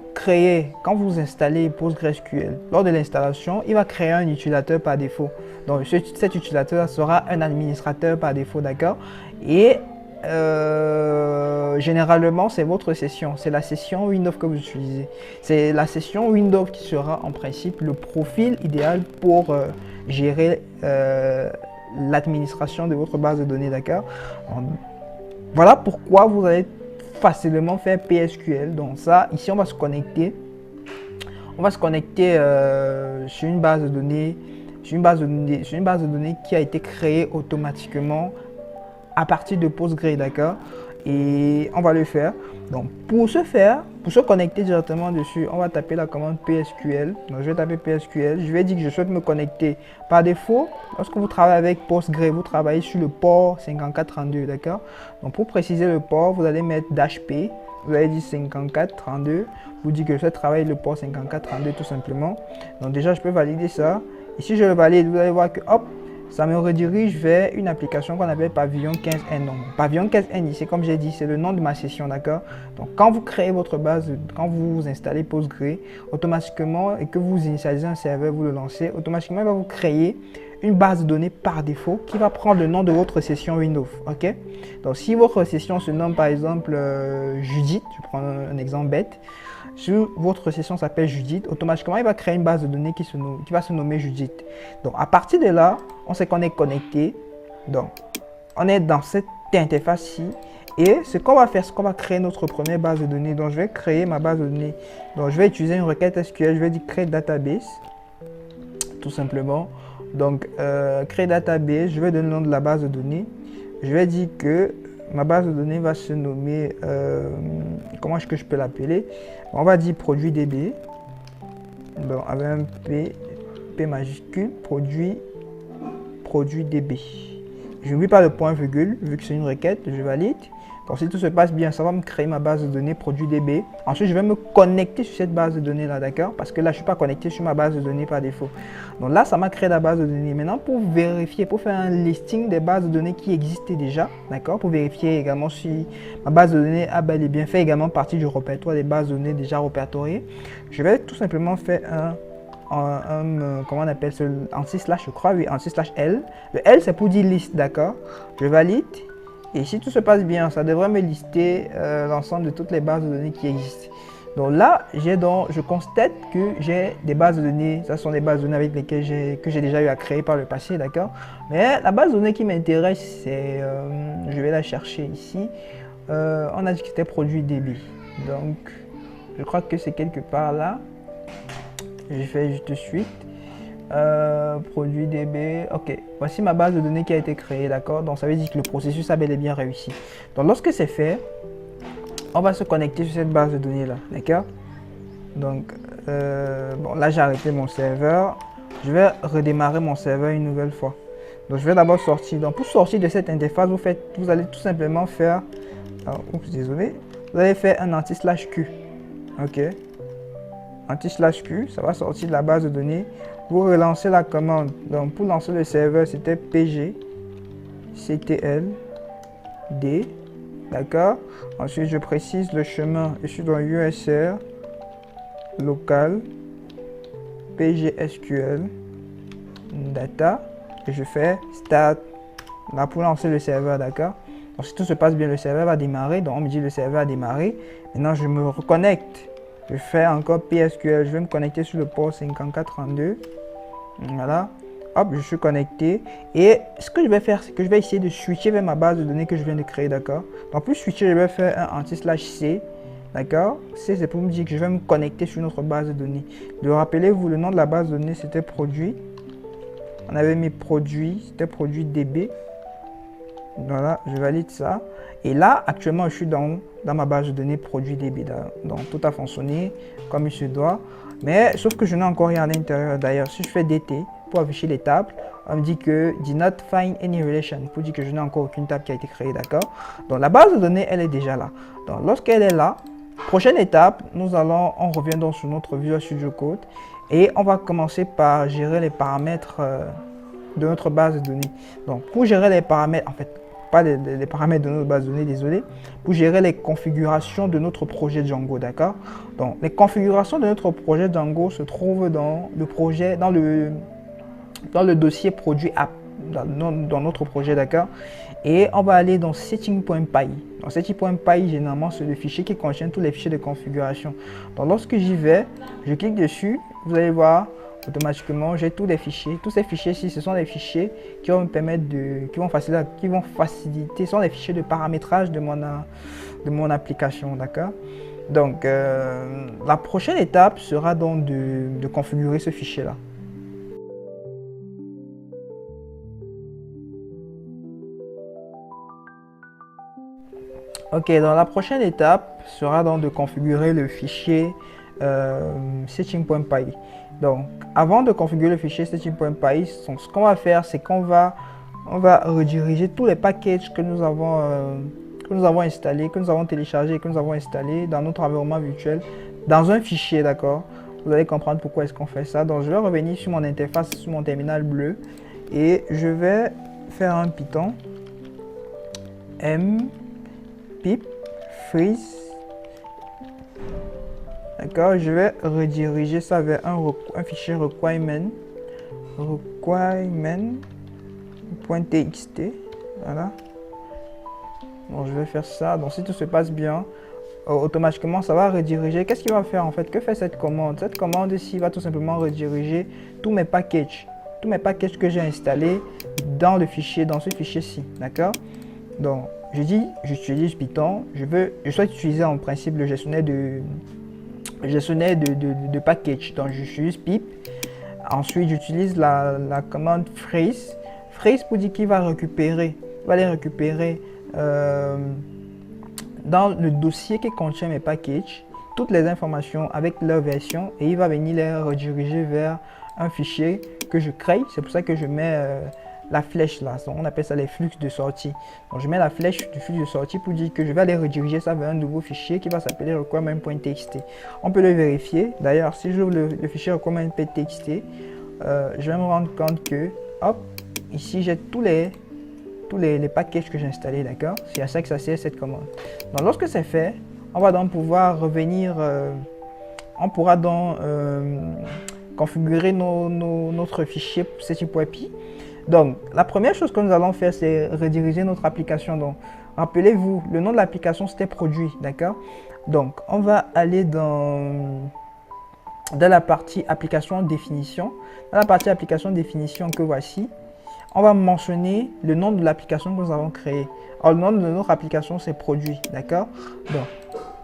vous installez PostgreSQL, lors de l'installation, il va créer un utilisateur par défaut. Donc, cet utilisateur sera un administrateur par défaut, d'accord? Et généralement, c'est votre session, c'est la session Windows que vous utilisez. C'est la session Windows qui sera en principe le profil idéal pour gérer l'administration de votre base de données, d'accord? Voilà pourquoi vous allez facilement faire PSQL. Donc ça, ici, on va se connecter. On va se connecter sur une base de données, sur une base de données qui a été créée automatiquement à partir de Postgre, d'accord? Et on va le faire. Donc pour se connecter directement dessus, on va taper la commande PSQL. Donc je vais taper PSQL. Je vais dire que je souhaite me connecter. Par défaut, lorsque vous travaillez avec Postgre, vous travaillez sur le port 5432, d'accord? Donc pour préciser le port, vous allez mettre -p. Vous allez dire 5432. Vous dites que je souhaite travailler le port 5432 tout simplement. Donc déjà, je peux valider ça. Et si je le valide, vous allez voir que hop, ça me redirige vers une application qu'on appelle Pavillon 15N. Donc, Pavillon 15N, ici, comme j'ai dit, c'est le nom de ma session, d'accord? Donc, quand vous créez votre base, quand vous installez Postgre, automatiquement, et que vous initialisez un serveur, vous le lancez, automatiquement, il va vous créer une base de données par défaut qui va prendre le nom de votre session Windows, ok? Donc, si votre session se nomme, par exemple, Judith, je prends un exemple bête, si votre session s'appelle Judith, automatiquement, il va créer une base de données qui va se nommer Judith. Donc, à partir de là, on sait qu'on est connecté. Donc, on est dans cette interface-ci. Et ce qu'on va faire, c'est qu'on va créer notre première base de données. Donc, je vais créer ma base de données. Donc, je vais utiliser une requête SQL. Je vais dire créer database, tout simplement. Donc, créer database, je vais donner le nom de la base de données. Je vais dire que ma base de données va se nommer, comment est-ce que je peux l'appeler? On va dire produit DB, donc avec un P majuscule, produit DB. Je n'oublie pas le point virgule, vu que c'est une requête, je valide. Donc si tout se passe bien, ça va me créer ma base de données produit DB. Ensuite, je vais me connecter sur cette base de données là, d'accord? Parce que là, je ne suis pas connecté sur ma base de données par défaut. Donc là, ça m'a créé la base de données. Maintenant, pour vérifier, pour faire un listing des bases de données qui existaient déjà, d'accord? Pour vérifier également si ma base de données a bel et bien fait également partie du répertoire des bases de données déjà répertoriées, je vais tout simplement faire comment on appelle ça, anti-slash, je crois, oui, anti-slash-L. Le L, c'est pour dire liste, d'accord? Je valide. Et si tout se passe bien, ça devrait me lister l'ensemble de toutes les bases de données qui existent. Donc là, je constate que j'ai des bases de données. Ça sont des bases de données avec lesquelles que j'ai déjà eu à créer par le passé, d'accord? Mais la base de données qui m'intéresse, c'est, je vais la chercher ici. On a dit que c'était produit DB. Donc, je crois que c'est quelque part là. Je fais juste de suite. Produit DB. Ok, voici ma base de données qui a été créée, d'accord? Donc, ça veut dire que le processus a bel et bien réussi. Donc, lorsque c'est fait, on va se connecter sur cette base de données là, d'accord? Donc, bon, là, j'ai arrêté mon serveur. Je vais redémarrer mon serveur une nouvelle fois. Donc, je vais d'abord sortir. Donc, pour sortir de cette interface, vous allez tout simplement faire... oups, désolé. Vous allez faire un anti-slash-Q. Ok. Anti-slash-Q, ça va sortir de la base de données. Vous relancez la commande. Donc, pour lancer le serveur, c'était PG, CTL, D. D'accord. Ensuite, je précise le chemin. Je suis dans USR, local, PGSQL, data. Et je fais start. Là, pour lancer le serveur, d'accord. Donc, si tout se passe bien, le serveur va démarrer. Donc, on me dit le serveur a démarré. Maintenant, je me reconnecte. Je fais encore PSQL. Je vais me connecter sur le port 5432. Voilà. Hop, je suis connecté. Et ce que je vais faire, c'est que je vais essayer de switcher vers ma base de données que je viens de créer, d'accord? Donc, pour switcher, je vais faire un anti-slash-C. D'accord? C, c'est pour me dire que je vais me connecter sur notre base de données. Rappelez-vous, le nom de la base de données, c'était produit. On avait mis produit, c'était produit DB. Voilà, je valide ça. Et là, actuellement, je suis dans ma base de données produit DB. Donc, tout a fonctionné comme il se doit. Mais, sauf que je n'ai encore rien à l'intérieur. D'ailleurs, si je fais DT pour afficher les tables, on me dit que did not find any relation. Pour dire que je n'ai encore aucune table qui a été créée, d'accord? Donc, la base de données, elle est déjà là. Donc, lorsqu'elle est là, prochaine étape, on revient donc sur notre Visual Studio Code et on va commencer par gérer les paramètres de notre base de données. Donc, pour gérer les paramètres, en fait, pas les paramètres de notre base de données, désolé, pour gérer les configurations de notre projet Django, d'accord? Donc, les configurations de notre projet Django se trouvent dans le projet, dans le dossier produit app, dans notre projet, d'accord? Et on va aller dans setting.py. Dans setting.py, généralement, c'est le fichier qui contient tous les fichiers de configuration. Donc, lorsque j'y vais, je clique dessus, vous allez voir, automatiquement, j'ai tous les fichiers. Tous ces fichiers-ci, ce sont des fichiers qui vont me permettre qui vont faciliter, ce sont des fichiers de paramétrage de mon application, d'accord? Donc, la prochaine étape sera donc de configurer ce fichier-là. Ok, donc la prochaine étape sera donc de configurer le fichier setting.py. Donc, avant de configurer le fichier setting.py, ce qu'on va faire, c'est qu'on va rediriger tous les packages que nous avons installés, que nous avons téléchargés, que nous avons installés dans notre environnement virtuel, dans un fichier, d'accord? Vous allez comprendre pourquoi est-ce qu'on fait ça. Donc, je vais revenir sur mon interface, sur mon terminal bleu, et je vais faire un Python pip freeze. D'accord, je vais rediriger ça vers un fichier requirement.txt. Voilà. Bon, je vais faire ça. Donc, si tout se passe bien, automatiquement, ça va rediriger. Qu'est-ce qu'il va faire en fait? Que fait cette commande? Cette commande ici va tout simplement rediriger tous mes packages que j'ai installés dans ce fichier-ci. D'accord? Donc, j'utilise Python. Je souhaite utiliser en principe le gestionnaire de package. Donc, j'utilise pip. Ensuite, j'utilise la commande freeze. Freeze pour dire qu'il va les récupérer dans le dossier qui contient mes packages, toutes les informations avec leur version, et il va venir les rediriger vers un fichier que je crée. C'est pour ça que je mets la flèche là. Donc, on appelle ça les flux de sortie. Donc, je mets la flèche du flux de sortie pour dire que je vais aller rediriger ça vers un nouveau fichier qui va s'appeler requirement.txt. On peut le vérifier. D'ailleurs, si j'ouvre le fichier requirement.txt, je vais me rendre compte que, hop, ici j'ai tous les packages que j'ai installés, d'accord? C'est à ça que ça sert cette commande. Donc, lorsque c'est fait, on va donc pouvoir revenir, on pourra donc configurer notre fichier setting.py. Donc, la première chose que nous allons faire, c'est rediriger notre application. Donc, rappelez-vous, le nom de l'application, c'était produit, d'accord? Donc, on va aller dans la partie application définition. Dans la partie application définition que voici, on va mentionner le nom de l'application que nous avons créée. Alors, le nom de notre application, c'est produit, d'accord? Donc,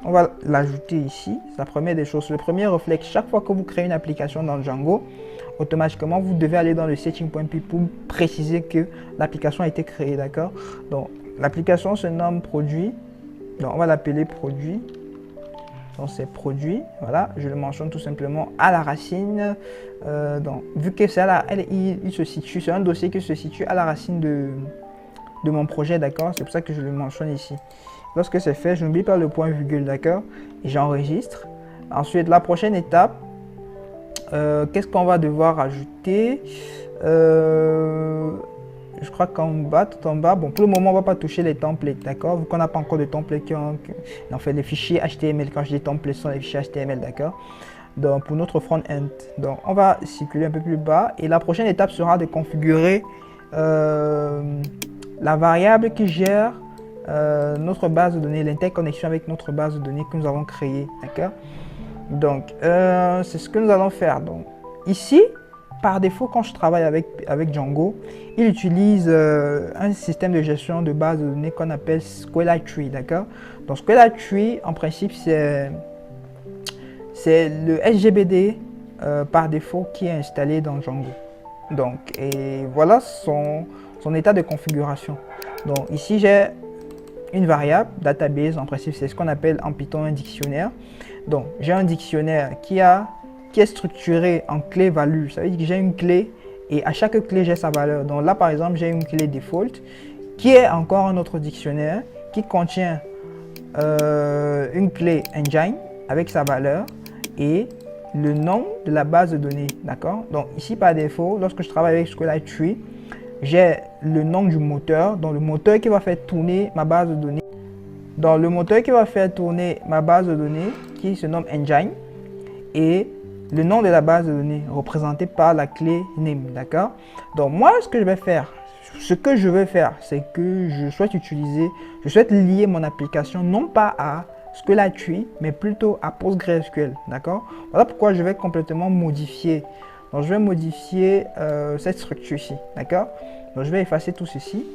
on va l'ajouter ici. C'est la première des choses. Le premier réflexe, chaque fois que vous créez une application dans Django, automatiquement, vous devez aller dans le setting.py pour préciser que l'application a été créée, d'accord? Donc, l'application se nomme produit. Donc, on va l'appeler produit. Donc, c'est produit. Voilà, je le mentionne tout simplement à la racine. Donc, vu que c'est là, il se situe, c'est un dossier qui se situe à la racine de mon projet, d'accord? C'est pour ça que je le mentionne ici. Lorsque c'est fait, je n'oublie pas le point virgule, d'accord? Et j'enregistre. Ensuite, la prochaine étape, qu'est-ce qu'on va devoir ajouter? Je crois qu'en bas, tout en bas, bon, pour le moment, on ne va pas toucher les templates, d'accord? Vu qu'on n'a pas encore de templates en fait, les fichiers HTML, quand je dis templates, ce sont les fichiers HTML, d'accord? Donc, pour notre front-end. Donc, on va circuler un peu plus bas. Et la prochaine étape sera de configurer la variable qui gère notre base de données, l'interconnexion avec notre base de données que nous avons créée, d'accord? Donc, c'est ce que nous allons faire. Donc, ici, par défaut, quand je travaille avec Django, il utilise un système de gestion de base de données qu'on appelle SQLite Tree, d'accord? Donc, SQLite Tree, en principe, c'est le SGBD par défaut qui est installé dans Django. Donc, et voilà son état de configuration. Donc, ici, j'ai une variable database. En principe, c'est ce qu'on appelle en Python un dictionnaire. Donc, j'ai un dictionnaire qui est structuré en clé-value. Ça veut dire que j'ai une clé et à chaque clé, j'ai sa valeur. Donc là, par exemple, j'ai une clé default qui est encore un autre dictionnaire qui contient une clé engine avec sa valeur et le nom de la base de données. D'accord? Donc ici, par défaut, lorsque je travaille avec SQLite Tree, j'ai le nom du moteur, donc le moteur qui va faire tourner ma base de données. Dans le moteur qui va faire tourner ma base de données, qui se nomme Engine, et le nom de la base de données représenté par la clé name, d'accord? Donc moi, ce que je vais faire, c'est que je souhaite lier mon application non pas à SQLite Tree, mais plutôt à PostgreSQL, d'accord? Voilà pourquoi je vais complètement modifier. Donc je vais modifier cette structure ici, d'accord? Donc je vais effacer tout ceci.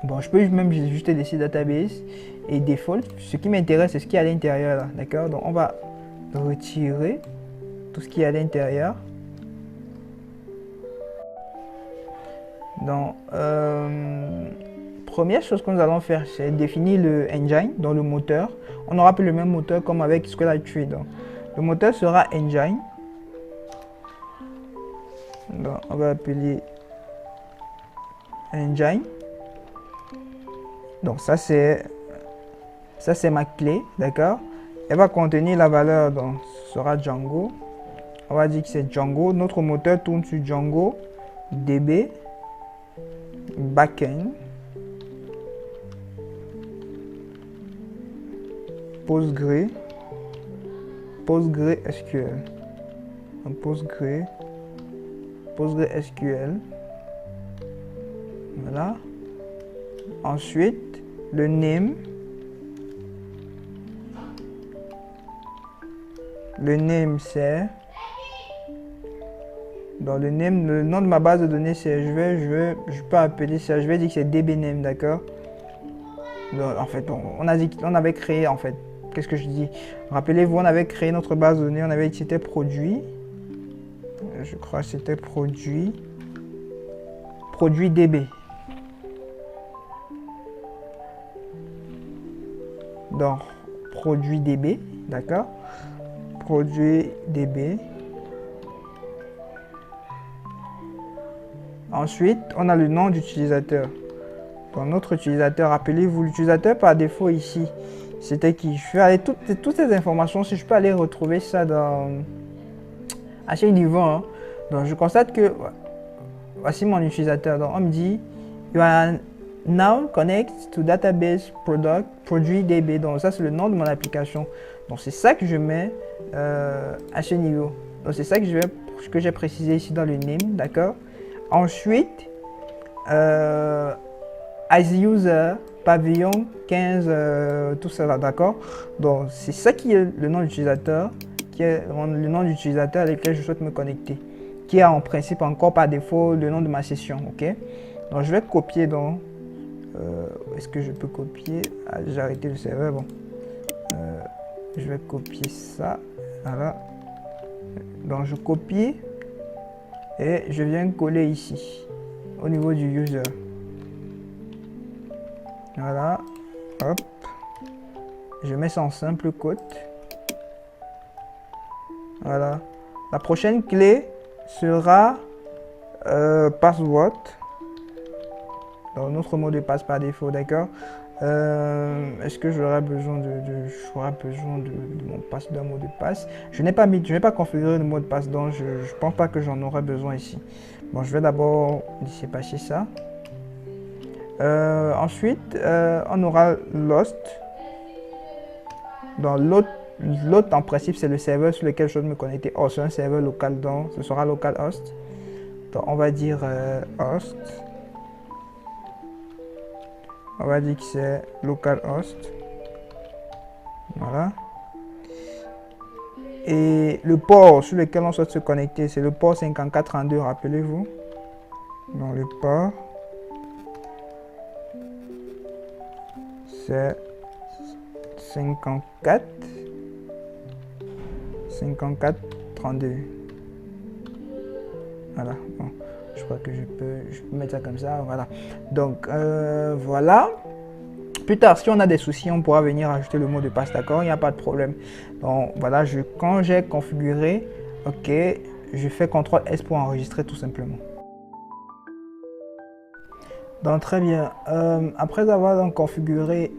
Bon, je peux même juste laisser database et default. Ce qui m'intéresse, c'est ce qui est à l'intérieur là, d'accord? Donc on va retirer tout ce qui est à l'intérieur. Donc, première chose que nous allons faire, c'est définir le engine, donc le moteur. On aura plus le même moteur comme avec SQLite Tree. Donc, le moteur sera engine. Donc, on va appeler engine. Donc, ça c'est ma clé, d'accord? Elle va contenir la valeur, donc ce sera Django. On va dire que c'est Django. Notre moteur tourne sur Django DB backend PostgreSQL. PostgreSQL. Voilà. Ensuite, le name. Le name c'est dans le name, le nom de ma base de données c'est je peux appeler ça, je vais dire que c'est dbname, d'accord? En fait, on avait créé en fait. Qu'est-ce que je dis? Rappelez-vous, on avait créé notre base de données, on avait dit que c'était produit. Je crois que c'était produit DB. Donc produit DB, d'accord? Produit DB. Ensuite, on a le nom d'utilisateur. Donc, notre utilisateur, rappelez-vous, l'utilisateur par défaut ici, c'était qui? Je vais aller toutes ces informations, si je peux aller retrouver ça à chaque niveau. Hein. Donc, je constate que voici mon utilisateur. Donc, on me dit, you are now connect to database produit DB. Donc, ça, c'est le nom de mon application. Donc, c'est ça que je mets à ce niveau. Donc, c'est ça que j'ai précisé ici dans le name, d'accord? Ensuite, as user, pavillon 15, tout ça là, d'accord? Donc, c'est ça qui est le nom d'utilisateur, qui est le nom d'utilisateur avec lequel je souhaite me connecter, qui est en principe encore par défaut le nom de ma session, ok? Donc, je vais copier dans... est-ce que je peux copier? Ah, j'ai arrêté le serveur, bon. Je vais copier ça, voilà. Donc, je copie et je viens coller ici, au niveau du user. Voilà, hop, je mets ça en simple quote. Voilà, la prochaine clé sera password, donc notre mot de passe par défaut, d'accord. Est-ce que j'aurai besoin de mon passe, d'un mot de passe? Je n'ai pas configuré le mot de passe, donc je ne pense pas que j'en aurai besoin ici. Bon, je vais d'abord dispatcher ça. Ensuite, on aura Lost. Dans l'autre, en principe, c'est le serveur sur lequel je dois me connecter. Oh, c'est un serveur local, donc ce sera localhost. Donc, on va dire host. On va dire que c'est localhost. Voilà. Et le port sur lequel on souhaite se connecter, c'est le port 5432, rappelez-vous. Dans le port, c'est 54 32. Voilà, bon, je crois que je peux mettre ça comme ça, voilà. Donc voilà. Plus tard, si on a des soucis, on pourra venir ajouter le mot de passe, d'accord, il n'y a pas de problème. Donc voilà, quand j'ai configuré, ok, je fais CTRL S pour enregistrer tout simplement. Donc très bien, après avoir donc configuré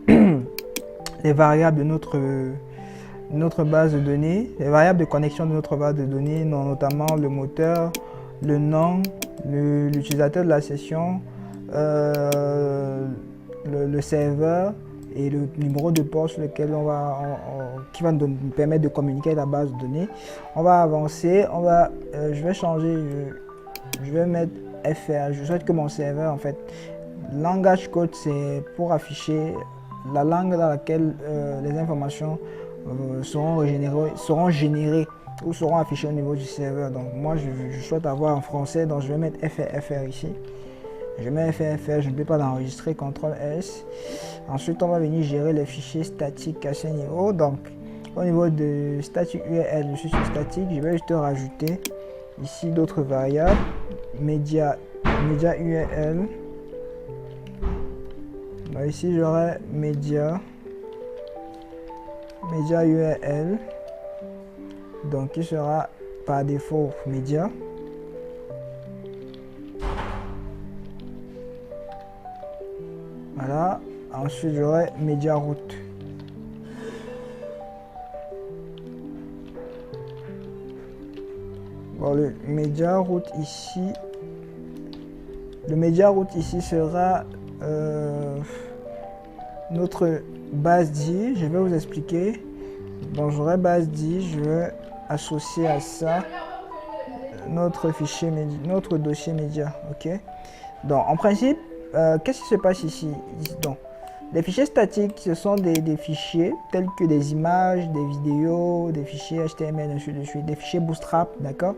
les variables de notre base de données, les variables de connexion de notre base de données, notamment le moteur, le nom, l'utilisateur de la session, le serveur et le numéro de port sur lequel qui va nous permettre de communiquer avec la base de données. On va avancer, je vais changer, je vais mettre FR. Je souhaite que mon serveur, en fait, langage code, c'est pour afficher la langue dans laquelle les informations seront générées ou seront affichées au niveau du serveur. Donc moi, je souhaite avoir en français, donc je vais mettre FR ici. Je mets FR, je ne peux pas l'enregistrer, CTRL S. Ensuite, on va venir gérer les fichiers statiques à ce niveau. Donc, au niveau de static URL, je suis sur statique, je vais juste rajouter ici d'autres variables. Media URL. Donc, ici, j'aurai media URL. Donc, qui sera par défaut media. Voilà, ensuite j'aurai media route. Bon, le media route ici sera notre base D. Je vais vous expliquer. Donc j'aurai base D, je vais associer à ça notre fichier média, notre dossier média, ok. Donc en principe, qu'est-ce qui se passe ici? Donc, les fichiers statiques, ce sont des fichiers tels que des images, des vidéos, des fichiers HTML, ainsi de suite, des fichiers Bootstrap, d'accord,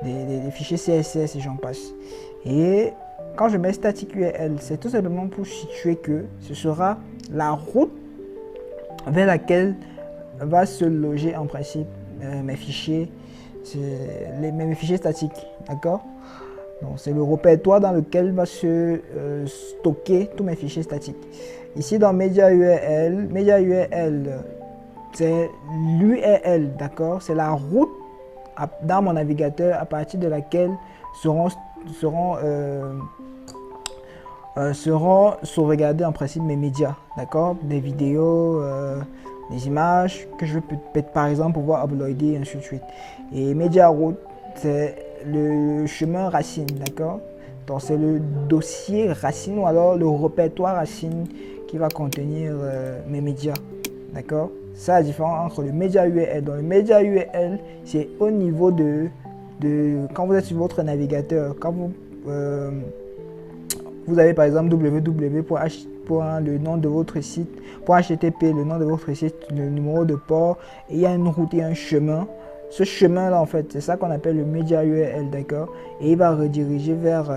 des fichiers CSS et j'en passe. Et quand je mets static URL, c'est tout simplement pour situer que ce sera la route vers laquelle va se loger en principe mes fichiers, mes fichiers statiques, d'accord. Donc c'est le répertoire dans lequel va se stocker tous mes fichiers statiques. Ici dans Media URL, c'est l'URL, d'accord, c'est la route dans mon navigateur à partir de laquelle seront, seront, seront sauvegardés en principe mes médias, d'accord? Des vidéos, des images que je veux peut-être par exemple pouvoir uploader, ainsi de suite. Et Media Root, c'est le chemin racine, d'accord? Donc c'est le dossier racine ou alors le répertoire racine qui va contenir mes médias, d'accord? C'est la différence entre le média URL. Donc le média URL, c'est au niveau de quand vous êtes sur votre navigateur, quand vous avez par exemple www. Le nom de votre site, .http, le nom de votre site, le numéro de port, et il y a une route et un chemin. Ce chemin là en fait, c'est ça qu'on appelle le média URL, d'accord? Et il va rediriger vers,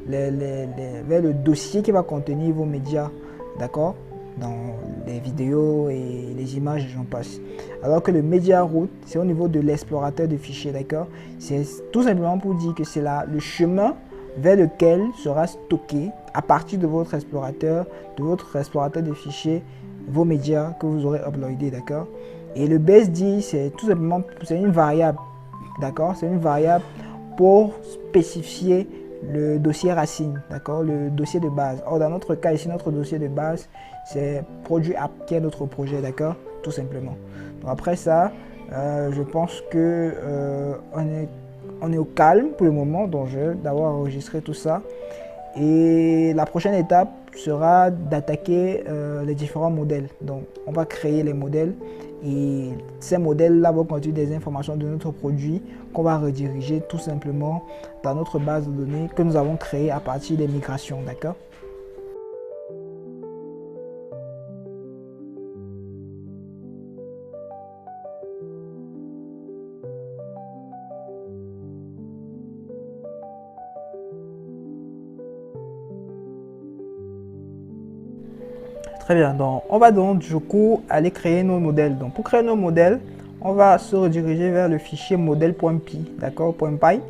vers le dossier qui va contenir vos médias, d'accord? Dans les vidéos et les images, j'en passe. Alors que le média route, c'est au niveau de l'explorateur de fichiers, d'accord? C'est tout simplement pour dire que c'est là le chemin vers lequel sera stocké à partir de votre explorateur de fichiers, vos médias que vous aurez uploadés, d'accord? Et le BSD, c'est tout simplement, c'est une variable, d'accord? C'est une variable pour spécifier le dossier racine, d'accord? Le dossier de base. Or, dans notre cas ici, notre dossier de base, c'est produit app qui est notre projet, d'accord? Tout simplement. Donc après ça, je pense que on est au calme pour le moment, donc d'avoir enregistré tout ça. Et la prochaine étape sera d'attaquer les différents modèles. Donc on va créer les modèles et ces modèles-là vont contenir des informations de notre produit qu'on va rediriger tout simplement dans notre base de données que nous avons créée à partir des migrations, d'accord? Très bien, donc on va donc du coup aller créer nos modèles. Donc pour créer nos modèles, on va se rediriger vers le fichier modèle.py, d'accord, .py.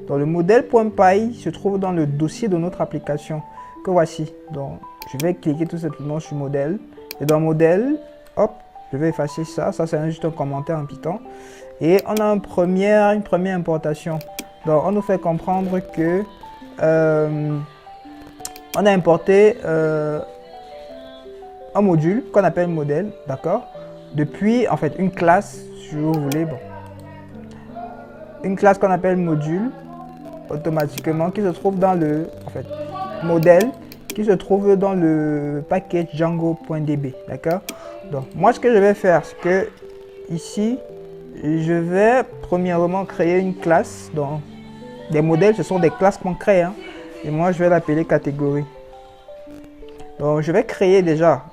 Donc le modèle.py se trouve dans le dossier de notre application que voici. Donc je vais cliquer tout simplement sur modèle et dans modèle, hop, je vais effacer ça. Ça c'est juste un commentaire en Python et on a une première importation. Donc on nous fait comprendre que on a importé un module qu'on appelle modèle, d'accord? Depuis, en fait, une classe, si vous voulez, bon. Une classe qu'on appelle module, automatiquement, qui se trouve dans le, en fait, modèle, qui se trouve dans le package Django.db, d'accord? Donc, moi, ce que je vais faire, c'est que, ici, je vais, premièrement, créer une classe. Donc, des modèles, ce sont des classes qu'on crée, hein, et moi, je vais l'appeler catégorie. Donc, je vais créer déjà.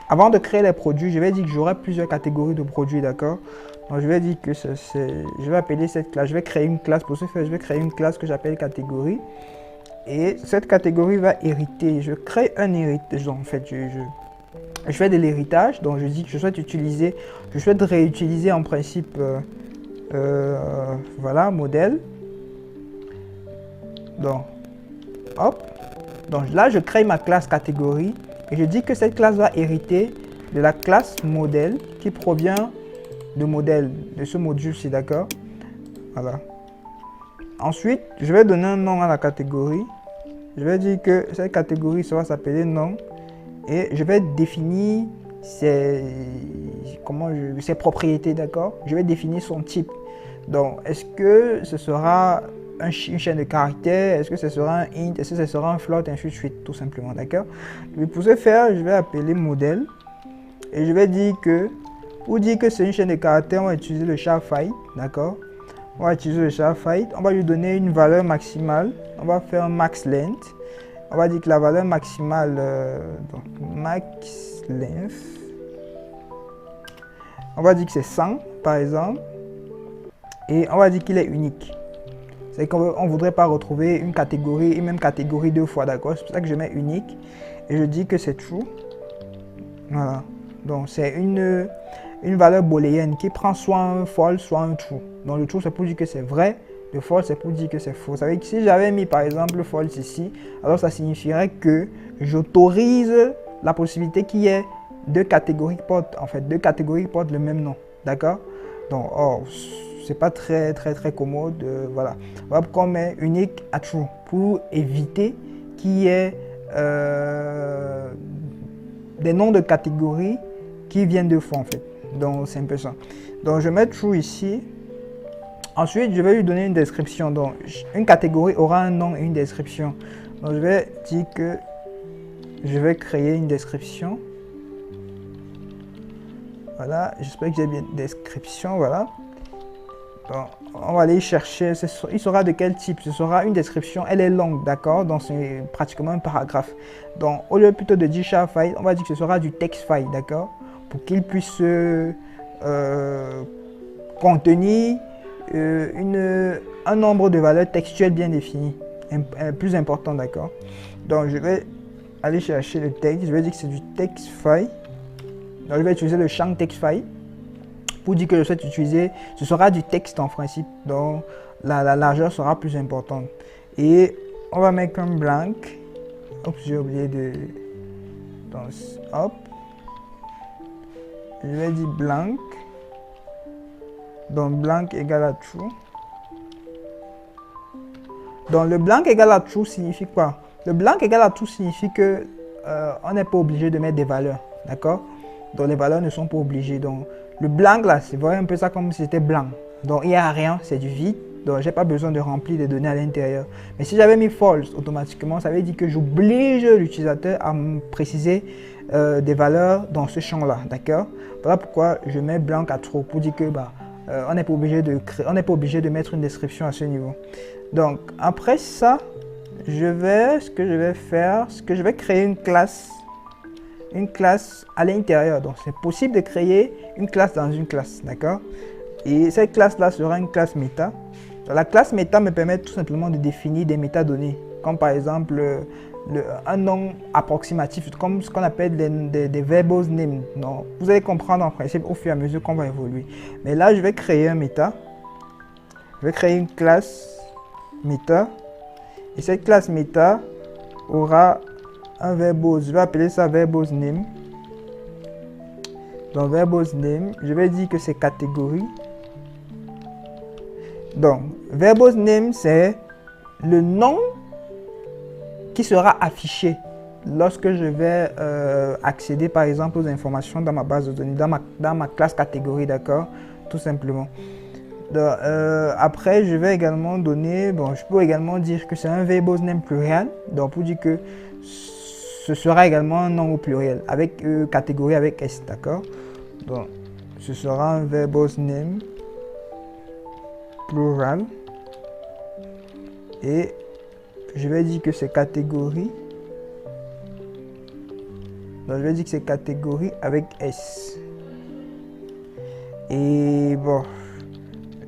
Avant de créer les produits, je vais dire que j'aurai plusieurs catégories de produits, d'accord? Donc, je vais dire que je vais appeler cette classe, je vais créer une classe. Pour ce faire, je vais créer une classe que j'appelle catégorie. Et cette catégorie va hériter. Je crée un héritage. En fait, je fais de l'héritage. Donc, je dis que je souhaite réutiliser en principe, voilà, modèle. Donc, hop. Donc là, je crée ma classe catégorie. Et je dis que cette classe va hériter de la classe modèle qui provient de modèle, de ce module-ci, d'accord? Voilà. Ensuite, je vais donner un nom à la catégorie. Je vais dire que cette catégorie ça va s'appeler nom. Et je vais définir ses propriétés, d'accord? Je vais définir son type. Donc, est-ce que ce sera une chaîne de caractères, est-ce que ce sera un int, est-ce que ce sera un float, ainsi de suite, tout simplement, d'accord? Pour ce faire, je vais appeler modèle et je vais dire que, pour dire que c'est une chaîne de caractères, on va utiliser le SHA-5, d'accord? On va utiliser le SHA-5, on va lui donner une valeur maximale, on va faire un max length, on va dire que la valeur maximale, donc max length, on va dire que c'est 100 par exemple, et on va dire qu'il est unique. C'est qu'on ne voudrait pas retrouver une catégorie, une même catégorie deux fois, d'accord? C'est pour ça que je mets unique et je dis que c'est true. Voilà. Donc c'est une valeur booléenne qui prend soit un false, soit un true. Donc le true c'est pour dire que c'est vrai, le false c'est pour dire que c'est faux. Vous savez que si j'avais mis par exemple le false ici, alors ça signifierait que j'autorise la possibilité qu'il y ait deux catégories qui portent le même nom, d'accord? Donc, oh, c'est pas très commode. Voilà. Voilà pourquoi on met unique à true pour éviter qu'il y ait des noms de catégories qui viennent de fois en fait. Donc, c'est un peu ça. Donc, je mets true ici. Ensuite, je vais lui donner une description. Donc, une catégorie aura un nom et une description. Donc, je vais dire que je vais créer une description. Voilà, j'espère que j'ai bien une description. Voilà. Donc, on va aller chercher. Il sera de quel type? Ce sera une description. Elle est longue, d'accord? Donc, c'est pratiquement un paragraphe. Donc, au lieu plutôt de dire char file, on va dire que ce sera du text file, d'accord? Pour qu'il puisse contenir un nombre de valeurs textuelles bien définies, plus important, d'accord? Donc, je vais aller chercher le texte. Je vais dire que c'est du text file. Donc, je vais utiliser le champ text file pour dire que je souhaite utiliser. Ce sera du texte en principe, donc la largeur sera plus importante. Et on va mettre un blanc. Oups, j'ai oublié de. Donc, hop. Je vais dire blanc. Donc, blanc égale à true. Donc, le blanc égale à true signifie quoi? Le blanc égale à true signifie que on n'est pas obligé de mettre des valeurs, d'accord? Donc, les valeurs ne sont pas obligées. Donc, le blanc là, c'est vraiment un peu ça comme si c'était blanc. Donc, il n'y a rien, c'est du vide. Donc, je n'ai pas besoin de remplir des données à l'intérieur. Mais si j'avais mis false, automatiquement, ça veut dire que j'oblige l'utilisateur à me préciser des valeurs dans ce champ-là, d'accord? Voilà pourquoi je mets blanc à true pour dire que on n'est pas obligé de créer, on n'est pas obligé de mettre une description à ce niveau. Donc, après ça, ce que je vais faire, c'est que je vais créer une classe à l'intérieur. Donc, c'est possible de créer une classe dans une classe, d'accord? Et cette classe-là sera une classe méta. La classe méta me permet tout simplement de définir des métadonnées, comme par exemple un nom approximatif, comme ce qu'on appelle des verbose names. Donc, vous allez comprendre en principe au fur et à mesure qu'on va évoluer. Mais là, je vais créer un méta. Je vais créer une classe méta. Et cette classe méta aura un verbose. Je vais appeler ça verbose name. Donc, verbose name, je vais dire que c'est catégorie. Donc, verbose name, c'est le nom qui sera affiché lorsque je vais accéder, par exemple, aux informations dans ma base de données, dans ma classe catégorie, d'accord? Tout simplement. Donc, après, je vais également donner, je peux également dire que c'est un verbose name pluriel, donc pour dire que ce sera également un nom au pluriel, avec catégorie avec S, d'accord? Donc, ce sera un verbose name plural. Et je vais dire que c'est catégorie. Donc, je vais dire que c'est catégorie avec S. Et bon,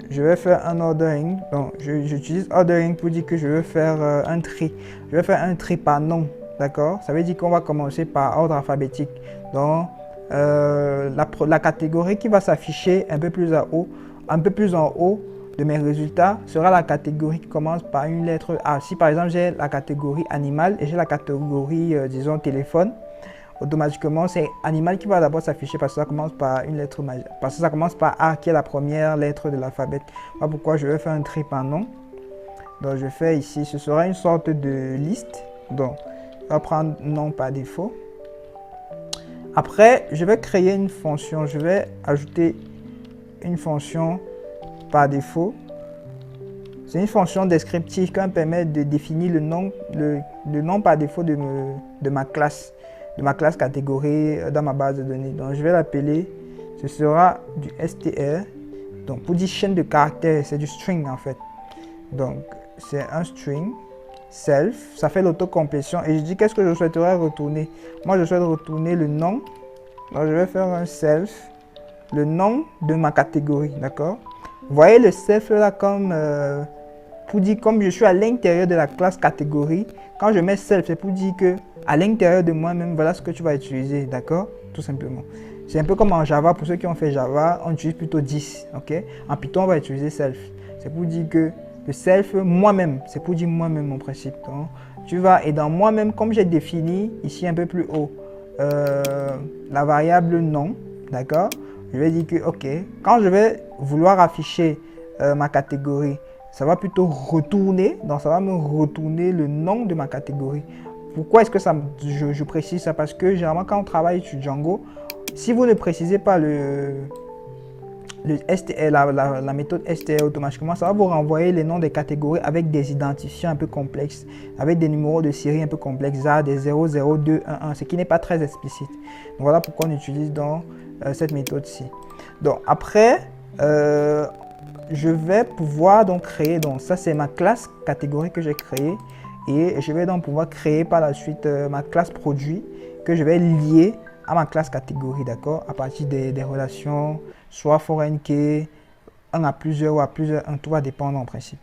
je vais faire un ordering. Donc, j'utilise ordering pour dire que je veux faire un tri. Je vais faire un tri par nom. D'accord? Ça veut dire qu'on va commencer par ordre alphabétique. Donc, la catégorie qui va s'afficher un peu plus en haut de mes résultats sera la catégorie qui commence par une lettre A. Si par exemple j'ai la catégorie animal et j'ai la catégorie disons téléphone, automatiquement c'est animal qui va d'abord s'afficher parce que ça commence par une lettre majeure, parce que ça commence par A qui est la première lettre de l'alphabet. Voilà pourquoi je vais faire un tri par nom. Donc je fais ici, ce sera une sorte de liste. Donc on va prendre nom par défaut. Après je vais créer une fonction, je vais ajouter une fonction par défaut. C'est une fonction descriptive qui me permet de définir le nom par défaut de ma classe catégorie dans ma base de données. Donc je vais l'appeler, ce sera du str. Donc pour dire chaîne de caractères, c'est du string en fait. Donc c'est un string self, ça fait l'autocomplétion et je dis qu'est-ce que je souhaiterais retourner. Moi je souhaite retourner le nom. Donc je vais faire un self, le nom de ma catégorie, d'accord? Vous voyez le self là comme pour dire comme je suis à l'intérieur de la classe catégorie. Quand je mets self, c'est pour dire que à l'intérieur de moi-même, voilà ce que tu vas utiliser, d'accord? Tout simplement. C'est un peu comme en Java, pour ceux qui ont fait Java, on utilise plutôt 10, ok? En Python, on va utiliser self. C'est pour dire que le self, moi-même, c'est pour dire moi-même en principe. Donc, tu vas, et dans moi-même, comme j'ai défini ici un peu plus haut, la variable nom, d'accord? Je vais dire que, ok, quand je vais vouloir afficher ma catégorie, ça va plutôt retourner, donc ça va me retourner le nom de ma catégorie. Pourquoi est-ce que je précise ça? Parce que généralement, quand on travaille sur Django, si vous ne précisez pas le STL, la méthode STL automatiquement, ça va vous renvoyer les noms des catégories avec des identifiants un peu complexes, avec des numéros de série un peu complexes, des 0, 0, 2, 1, 1, ce qui n'est pas très explicite. Donc voilà pourquoi on utilise dans cette méthode-ci. Donc après, je vais pouvoir donc créer, donc ça c'est ma classe catégorie que j'ai créée, et je vais donc pouvoir créer par la suite ma classe produit que je vais lier à ma classe catégorie, d'accord, à partir des relations soit foreign key, un à plusieurs ou à plusieurs, un, tout va dépendre en principe.